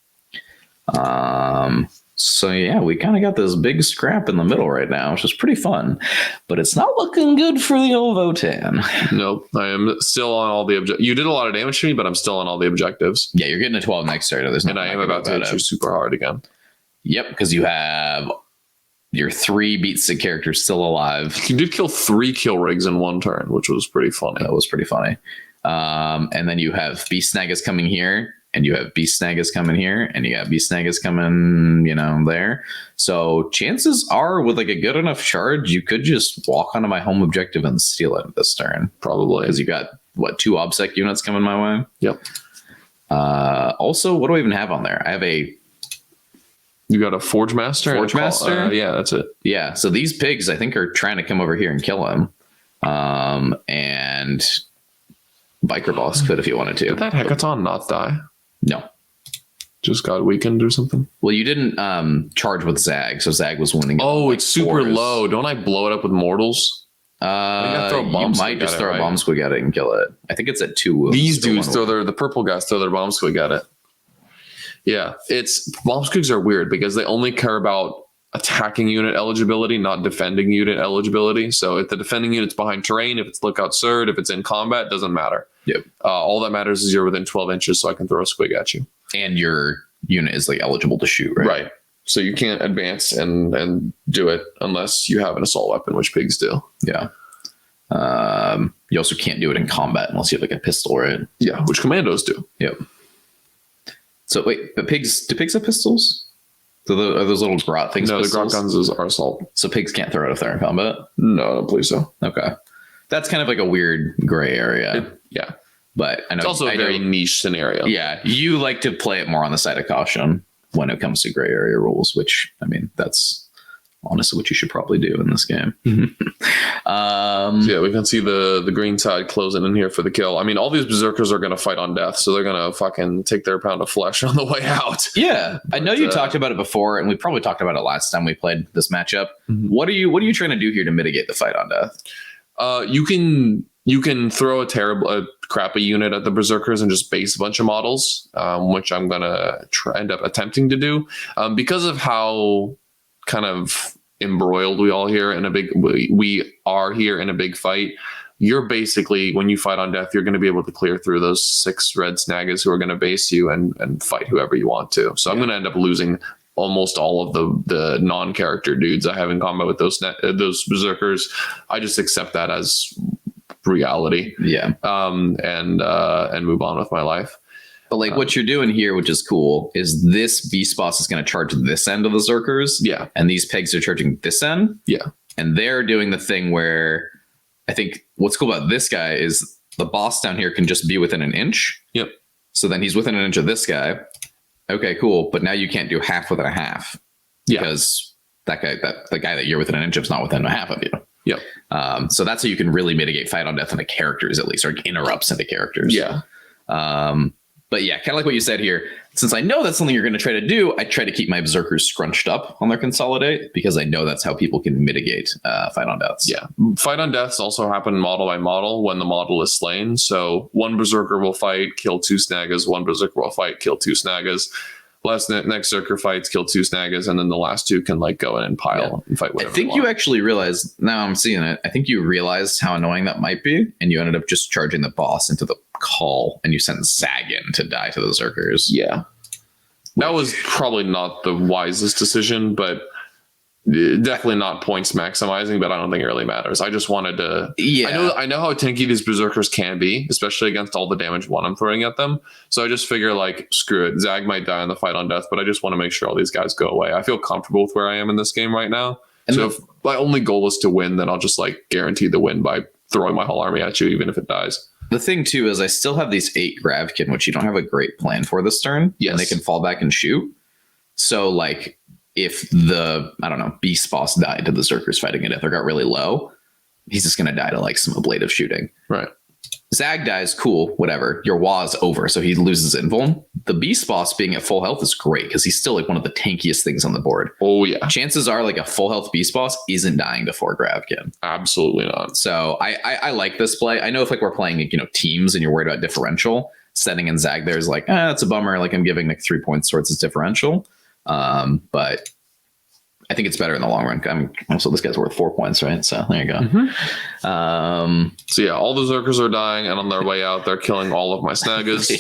So yeah, we kind of got this big scrap in the middle right now, which is pretty fun, but it's not looking good for the old Votann. Nope, I am still on all the objectives. You did a lot of damage to me, but I'm still on all the objectives. Yeah, you're getting a 12 next turn. And I am about to hit you super hard again. Yep, because you have your 3 beatstick characters still alive. You did kill 3 kill rigs in 1 turn, which was pretty funny. That was pretty funny. And then you have Beast Snaggas coming here. And you have Beast Snaggas coming here, and you got Beast Snaggas coming, there. So chances are, with like a good enough charge, you could just walk onto my home objective and steal it this turn. Probably. Because you got, 2 OBSEC units coming my way? Yep. Also, what do I even have on there? I have a You got a Forgemaster? Forgemaster? Yeah, that's it. Yeah. So these pigs, I think, are trying to come over here and kill him. And BITREP could if he wanted to. Did that Hekaton not die? No. Just got weakened or something? Well, you didn't charge with Zag, so Zag was winning. Oh, it's super low. Don't I blow it up with mortals? You might just throw a bomb squig at it and kill it. I think it's at 2 wounds. These dudes the purple guys throw their bomb squig at it. Yeah, bomb squigs are weird because they only care about attacking unit eligibility, not defending unit eligibility. So if the defending unit's behind terrain, if it's lookout surd, if it's in combat, doesn't matter. Yep. All that matters is you're within 12 inches, so I can throw a squig at you. And your unit is like eligible to shoot, right? Right. So you can't advance and do it unless you have an assault weapon, which pigs do. Yeah. You also can't do it in combat unless you have like a pistol, right? Yeah, which commandos do. Yep. So wait, but do pigs have pistols? So are those little grot things? No, pistols? the grot guns are assault. So pigs can't throw it if they're in combat? No, I don't believe so. Okay. That's kind of like a weird gray area. Yeah. But I know it's also a very niche scenario. Yeah. You like to play it more on the side of caution when it comes to gray area rules, which, I mean, that's honestly what you should probably do in this game. Yeah, we can see the green side closing in here for the kill. I mean, all these berserkers are going to fight on death, so they're going to fucking take their pound of flesh on the way out. Yeah, but, I know you talked about it before, and we probably talked about it last time we played this matchup. Mm-hmm. What are you trying to do here to mitigate the fight on death? You can throw a crappy unit at the berserkers and just base a bunch of models, which I'm going to end up attempting to do because of how kind of embroiled we are here in a big fight. You're basically, when you fight on death, you're going to be able to clear through those 6 red Snaggas who are going to base you and fight whoever you want to. So I'm going to end up losing almost all of the non-character dudes I have in combat with those berserkers. I just accept that as reality. Yeah. And move on with my life. But like what you're doing here, which is cool, is this Beastboss is going to charge this end of the Zerkers. Yeah. And these pegs are charging this end. Yeah. And they're doing the thing where I think what's cool about this guy is the boss down here can just be within an inch. Yep. So then he's within an inch of this guy. Okay, cool. But now you can't do half within a half. Yeah. Because the guy that you're within an inch of is not within a half of you. Yep. So that's how you can really mitigate fight on death into characters, at least, or interrupts into characters. Yeah. But yeah, kind of like what you said here, since I know that's something you're going to try to do, I try to keep my berserkers scrunched up on their consolidate because I know that's how people can mitigate fight on deaths. Yeah. Fight on deaths also happen model by model when the model is slain. So one berserker will fight, kill 2 Snaggas. One berserker will fight, kill 2 Snaggas. Next berserker fights, kill 2 Snaggas, and then the last 2 can like go in and pile and fight whatever. I think you actually realized, now I'm seeing it, I think you realized how annoying that might be, and you ended up just charging the boss into the Kahl, and you sent Zag in to die to the Zerkers. Yeah. That was probably not the wisest decision, but definitely not points maximizing, but I don't think it really matters. I just wanted to... Yeah. I know how tanky these berserkers can be, especially against all the damage I'm throwing at them. So I just figure, like, screw it. Zag might die in the fight on death, but I just want to make sure all these guys go away. I feel comfortable with where I am in this game right now. And so if my only goal is to win, then I'll just, like, guarantee the win by throwing my whole army at you, even if it dies. The thing, too, is I still have these 8 Gravkin, which you don't have a great plan for this turn. Yes. And they can fall back and shoot. So, like... if the, I don't know, Beastboss died to the Zerkers fighting to death or got really low, he's just going to die to like some ablative shooting. Right. Zag dies, cool, whatever. Your Wah's over, so he loses invuln. The Beastboss being at full health is great because he's still like one of the tankiest things on the board. Oh, yeah. Chances are like a full health Beastboss isn't dying to 4 Gravkin. Absolutely not. So I like this play. I know if like we're playing, you know, teams and you're worried about differential, setting in Zag there is like, it's a bummer. Like I'm giving like 3 points towards his differential. But I think it's better in the long run. Also, this guy's worth 4 points, right? So there you go. Mm-hmm. So yeah, all the Zerkers are dying, and on their way out, they're killing all of my Snaggas.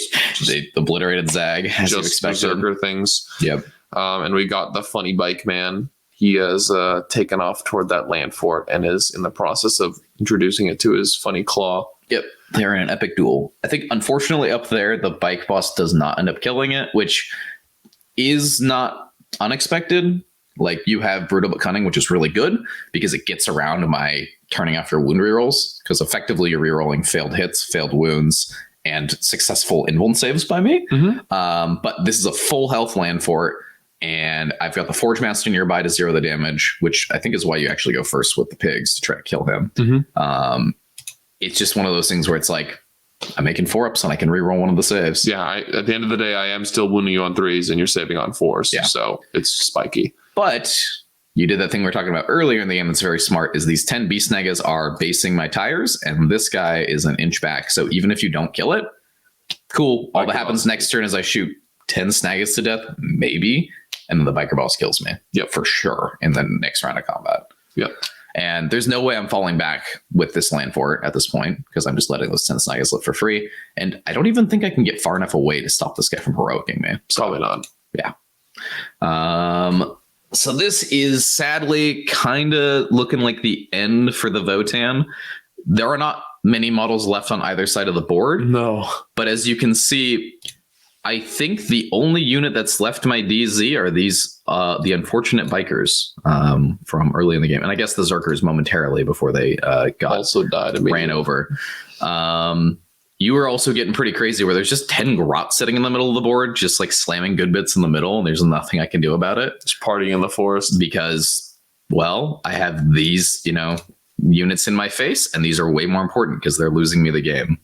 They obliterated Zag, as you expected. Berserker things. Yep. And we got the funny bike man. He has taken off toward that land fort and is in the process of introducing it to his funny Klaw. Yep. They're in an epic duel. I think, unfortunately, up there, the bike boss does not end up killing it, which is not unexpected. Like you have brutal but cunning, which is really good because it gets around my turning off your wound rerolls because effectively you're rerolling failed hits, failed wounds, and successful invuln saves by me. Mm-hmm. But this is a full health land fort. And I've got the Forgemaster nearby to 0 the damage, which I think is why you actually go first with the pigs to try to kill him. It's just one of those things where it's like, I'm making 4-ups and I can reroll one of the saves. Yeah, at the end of the day, I am still wounding you on 3s and you're saving on 4s. Yeah. So it's spiky. But you did that thing we were talking about earlier in the game that's very smart, is these 10 Beast Snaggas are basing my tires, and this guy is an inch back. So even if you don't kill it, cool. All that happens next turn is I shoot 10 Snaggas to death, maybe, and then the Biker Boss kills me. Yep, for sure, in the next round of combat. Yep. And there's no way I'm falling back with this land fort at this point, because I'm just letting those 10 Snaggas live for free. And I don't even think I can get far enough away to stop this guy from heroicing me. Probably not. Yeah. So this is sadly kind of looking like the end for the Votann. There are not many models left on either side of the board. No. But as you can see, I think the only unit that's left my DZ are these, the unfortunate bikers from early in the game. And I guess the Zerkers momentarily before they also died ran over. You were also getting pretty crazy where there's just 10 grots sitting in the middle of the board, just like slamming good bits in the middle. And there's nothing I can do about it. Just partying in the forest. Because, well, I have these, units in my face, and these are way more important because they're losing me the game.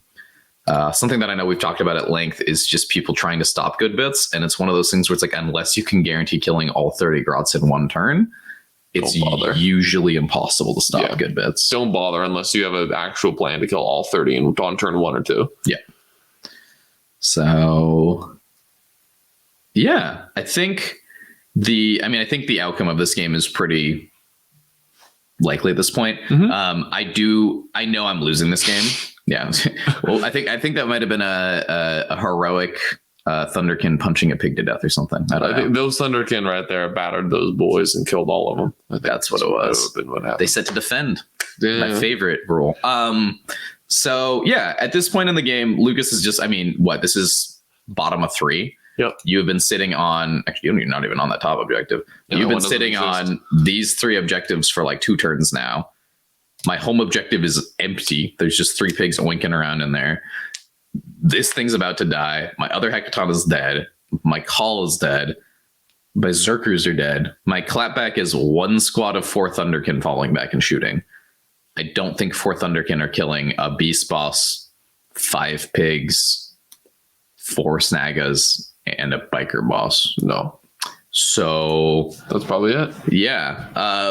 Something that I know we've talked about at length is just people trying to stop good bits. And it's one of those things where it's like, unless you can guarantee killing all 30 grots in one turn, it's usually impossible to stop good bits. Don't bother unless you have an actual plan to kill all 30 on turn 1 or 2. Yeah. So, yeah, I think the outcome of this game is pretty likely at this point. I know I'm losing this game. Yeah. Well, I think that might have been a heroic Thunderkyn punching a pig to death or something. I think those Thunderkyn right there battered those boys and killed all of them. That's what it was. They said to defend. Yeah. My favorite rule. So yeah, at this point in the game, Lukas is just, this is bottom of 3. Yep. You have been sitting on, actually, you're not even on that top objective. You've been sitting on these 3 objectives for like 2 turns now. My home objective is empty. There's just 3 pigs winking around in there. This thing's about to die. My other Hekaton is dead. My Kahl is dead. My Zerkers are dead. My clapback is 1 squad of 4 Thunderkyn falling back and shooting. I don't think 4 Thunderkyn are killing a Beastboss, 5 pigs, 4 Snaggas, and a Biker Boss. No. So that's probably it. Yeah.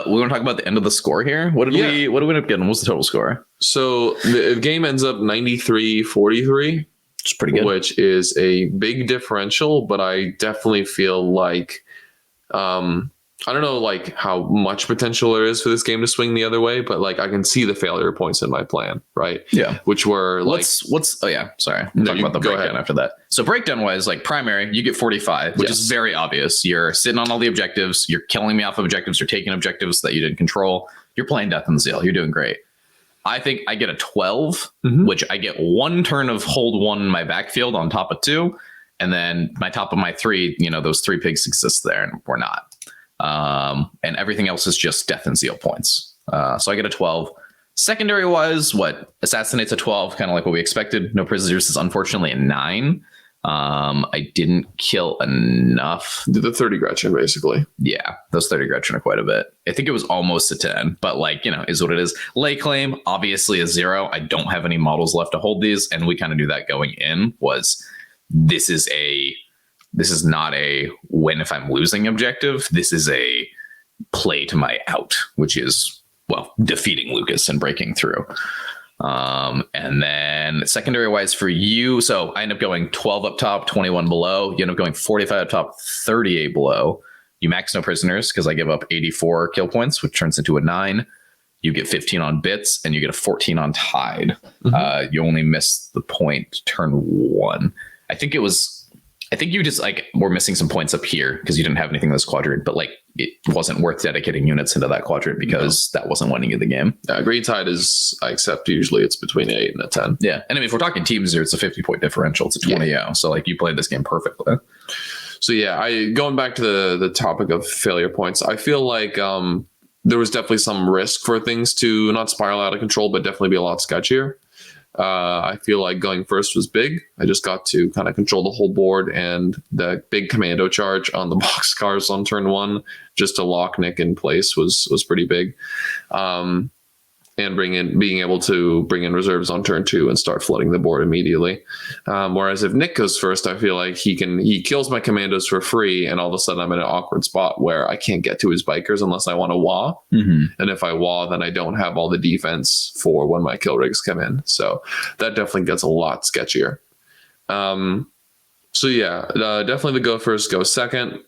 We want to talk about the end of the score here. What did we end up getting? What's the total score? So the game ends up 93-43. It's pretty good. Which is a big differential, but I definitely feel like I don't know like how much potential there is for this game to swing the other way, but like I can see the failure points in my plan, right? Yeah. Which were like sorry. We'll talk about the breakdown after that. So breakdown wise, like primary, you get 45, which is very obvious. You're sitting on all the objectives, you're killing me off of objectives, you're taking objectives that you didn't control, you're playing Death and Zeal, you're doing great. I think I get a 12, which I get 1 turn of hold 1 in my backfield on top of 2. And then my top of my 3, those 3 pigs exist there and we're not. And everything else is just Death and Zeal points. So I get a 12. Secondary wise, Assassinate's a 12, kind of like what we expected. No prisoners is unfortunately a 9. I didn't kill enough. Did the 30 Gretchen, basically. Yeah, those 30 Gretchen are quite a bit. I think it was almost a 10, but is what it is. Lay claim, obviously a 0. I don't have any models left to hold these, and we kind of knew that going in this is not a win if I'm losing objective. This is a play to my out, which is, defeating Lukas and breaking through. And then secondary wise for you. So I end up going 12 up top, 21 below. You end up going 45 up top, 38 below. You max no prisoners because I give up 84 kill points, which turns into a 9. You get 15 on bits and you get a 14 on tide. You only miss the point turn 1. I think you just were missing some points up here because you didn't have anything in this quadrant, but it wasn't worth dedicating units into that quadrant because that wasn't winning you the game. Green Tide is, I accept usually it's between 8 and a 10. Yeah. And if we're talking teams here, it's a 50-point differential. It's a 20-0. So you played this game perfectly. So going back to the topic of failure points, I feel like there was definitely some risk for things to not spiral out of control, but definitely be a lot sketchier. I feel like going first was big. I just got to kind of control the whole board, and the big commando charge on the boxcars on turn 1 just to lock Nick in place was pretty big. And being able to bring in reserves on turn 2 and start flooding the board immediately. Whereas if Nick goes first, I feel like he kills my commandos for free, and all of a sudden I'm in an awkward spot where I can't get to his bikers unless I want to wah. And if I wah, then I don't have all the defense for when my kill rigs come in. So that definitely gets a lot sketchier. So yeah, definitely the go first, go second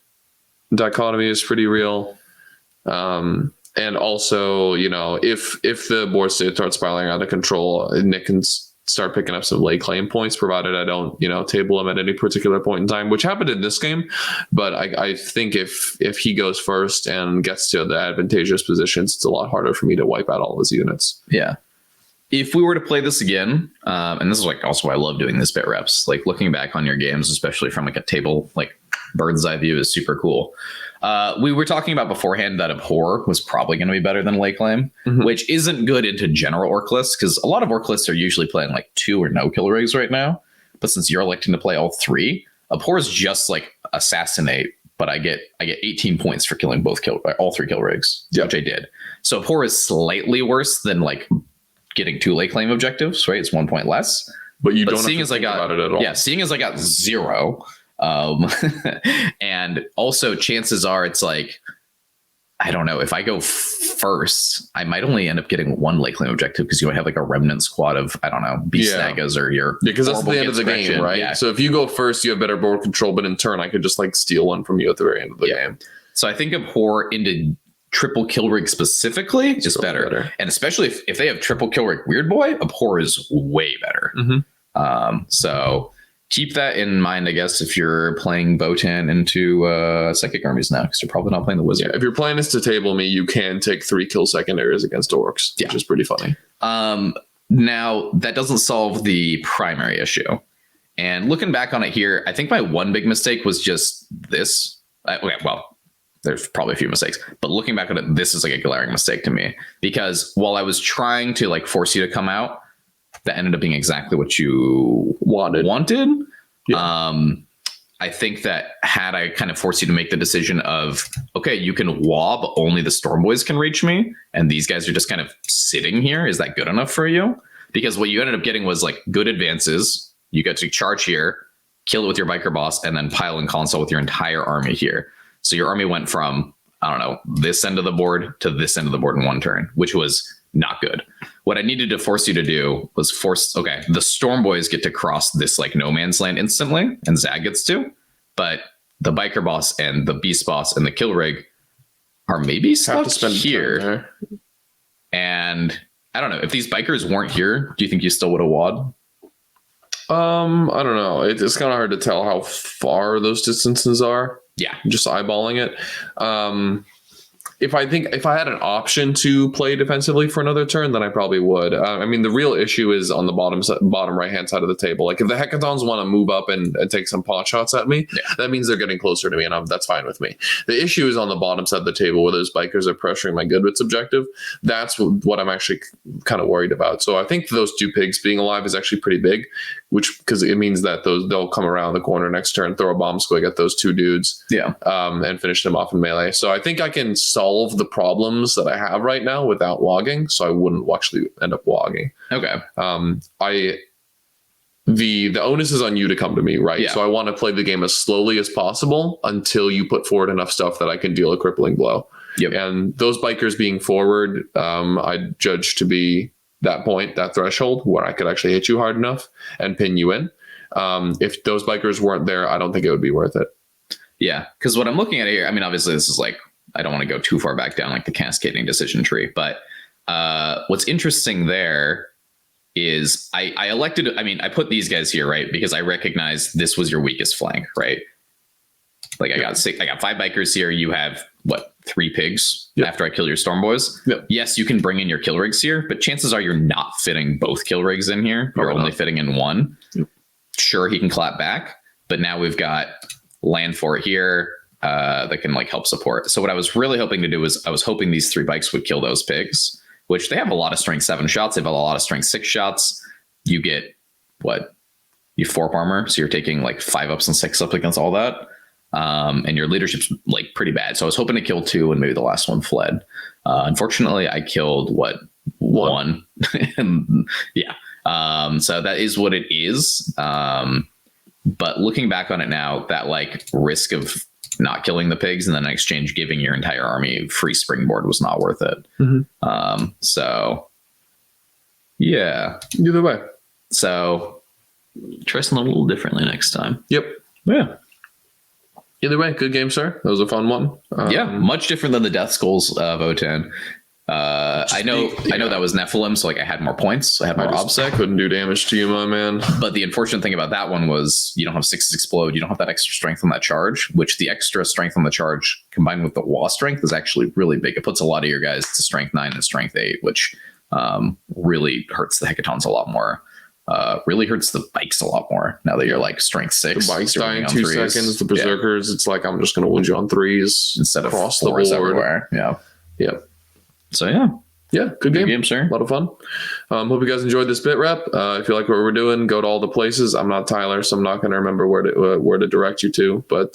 dichotomy is pretty real. And also, if the board state starts spiraling out of control, Nick can start picking up some late claim points, provided I don't, table him at any particular point in time, which happened in this game. But I think if he goes first and gets to the advantageous positions, it's a lot harder for me to wipe out all of his units. Yeah. If we were to play this again, and this is like also why I love doing this bit reps, like looking back on your games, especially from like a table, like bird's eye view is super cool. We were talking about beforehand that Abhor was probably going to be better than Lay Claim, which isn't good into general Ork lists, because a lot of Ork lists are usually playing like 2 or no kill rigs right now. But since you're electing to play all 3, Abhor is just like assassinate, but I get 18 points for killing all 3 kill rigs, which I did. So Abhor is slightly worse than like getting 2 Lay Claim objectives, right? It's 1 point less. But don't have to think about it at all. Yeah, seeing as I got 0. And also chances are it's like, I don't know, if I go first, I might only end up getting 1 Lay Claim objective, because you might have like a remnant squad of, I don't know, Beast Snaggas or your... because that's the end of the game, right? Yeah. So if you go first, you have better board control, but in turn, I could just like steal one from you at the very end of the game. So I think Abhor into triple kill rig specifically is better. And especially if they have triple kill rig Weird Boy, Abhor is way better. So... keep that in mind, I guess, if you're playing Votann into Psychic Armies now, because you're probably not playing the Wizard. Yeah, if you're playing this to table me, you can take 3 kill secondaries against Orks, which is pretty funny. Now, that doesn't solve the primary issue. And looking back on it here, I think my one big mistake was just this. There's probably a few mistakes, but looking back on it, this is like a glaring mistake to me. Because while I was trying to like force you to come out, that ended up being exactly what you wanted. Yeah. I think that had I kind of forced you to make the decision of, okay, you can wob, only the Storm Boyz can reach me, and these guys are just kind of sitting here, is that good enough for you? Because what you ended up getting was like good advances. You get to charge here, kill it with your biker boss, and then pile in console with your entire army here. So your army went from, I don't know, this end of the board to this end of the board in one turn, which was not good. What I needed to force you to do was the Storm Boyz get to cross this like no man's land instantly, and Zag gets to, but the biker boss and the beast boss and the kill rig are maybe stuck here. And I don't know, if these bikers weren't here, do you think you still would have wad? I don't know. It's kind of hard to tell how far those distances are. Yeah, just eyeballing it. If I had an option to play defensively for another turn, then I probably would. I mean, the real issue is on the bottom right-hand side of the table. Like, if the Hekatons want to move up and take some pot shots at me, that means they're getting closer to me, and that's fine with me. The issue is on the bottom side of the table where those bikers are pressuring my Goodwit's objective. That's what I'm actually kind of worried about. So I think those 2 pigs being alive is actually pretty big, because it means that they'll come around the corner next turn, throw a bomb squig at those 2 dudes, and finish them off in melee. So I think I can solve the problems that I have right now without wogging, so I wouldn't actually end up wogging. Okay. The onus is on you to come to me, right? So I want to play the game as slowly as possible until you put forward enough stuff that I can deal a crippling blow. And those bikers being forward, I judge to be that threshold where I could actually hit you hard enough and pin you in. If those bikers weren't there, I don't think it would be worth it. Yeah, because what I'm looking at here, I mean, obviously this is like, I don't want to go too far back down like the cascading decision tree, but what's interesting there is I put these guys here, right? Because I recognize this was your weakest flank, right? Like I got 5 bikers here. You have 3 pigs after I kill your Storm Boyz. Yes, you can bring in your kill rigs here, but chances are you're not fitting both kill rigs in here. You're only fitting in one. Sure, he can clap back, but now we've got land for it here. That can like help support. So what I was really hoping to do was I was hoping these 3 bikes would kill those pigs, which they have a lot of strength 7 shots. They have a lot of strength 6 shots. you get you 4 armor, so you're taking like 5 ups and 6 up against all that. And your leadership's like pretty bad. So I was hoping to kill 2 and maybe the last one fled. Unfortunately, I killed 1. And yeah. So that is what it is. But looking back on it now, that like risk of not killing the pigs and then in exchange giving your entire army free springboard was not worth it. So yeah. Either way. So try something a little differently next time. Yep. Yeah. Either way, good game, sir. That was a fun one. Yeah, much different than the Death Skulls Votann. I know that was Nephilim, so like I had more points. I had more obsec. Couldn't do damage to you, my man. But the unfortunate thing about that one was you don't have 6 explode. You don't have that extra strength on that charge, which the extra strength on the charge combined with the wall strength is actually really big. It puts a lot of your guys to strength 9 and strength 8, which really hurts the Hekatons a lot more. Really hurts the bikes a lot more now that you're like strength 6. The bikes die in 2 seconds. The berserkers, it's like I'm just going to wound you on 3s instead of across the 4s board. everywhere. Yeah. Yep. So yeah. Yeah, good game, sir. A lot of fun. Hope you guys enjoyed this bit rep. If you like what we're doing, go to all the places. I'm not Tyler, so I'm not going to remember where to direct you to. But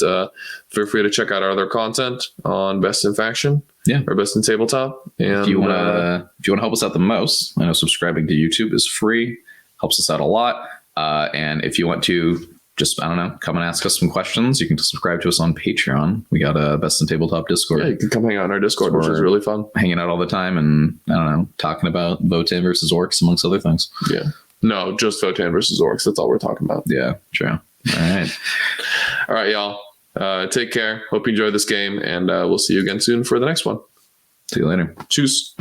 feel free to check out our other content on Best in Faction, or Best in Tabletop. And if you want to help us out the most, I know subscribing to YouTube is free, helps us out a lot. And if you want to just, I don't know, come and ask us some questions, you can subscribe to us on Patreon. We got a Best in Tabletop Discord. Yeah, you can come hang out in our Discord, which is really fun. Hanging out all the time and, I don't know, talking about Votann versus Orks, amongst other things. Yeah. No, just Votann versus Orks. That's all we're talking about. Yeah, true. All right. All right, y'all. Take care. Hope you enjoyed this game, and we'll see you again soon for the next one. See you later. Cheers.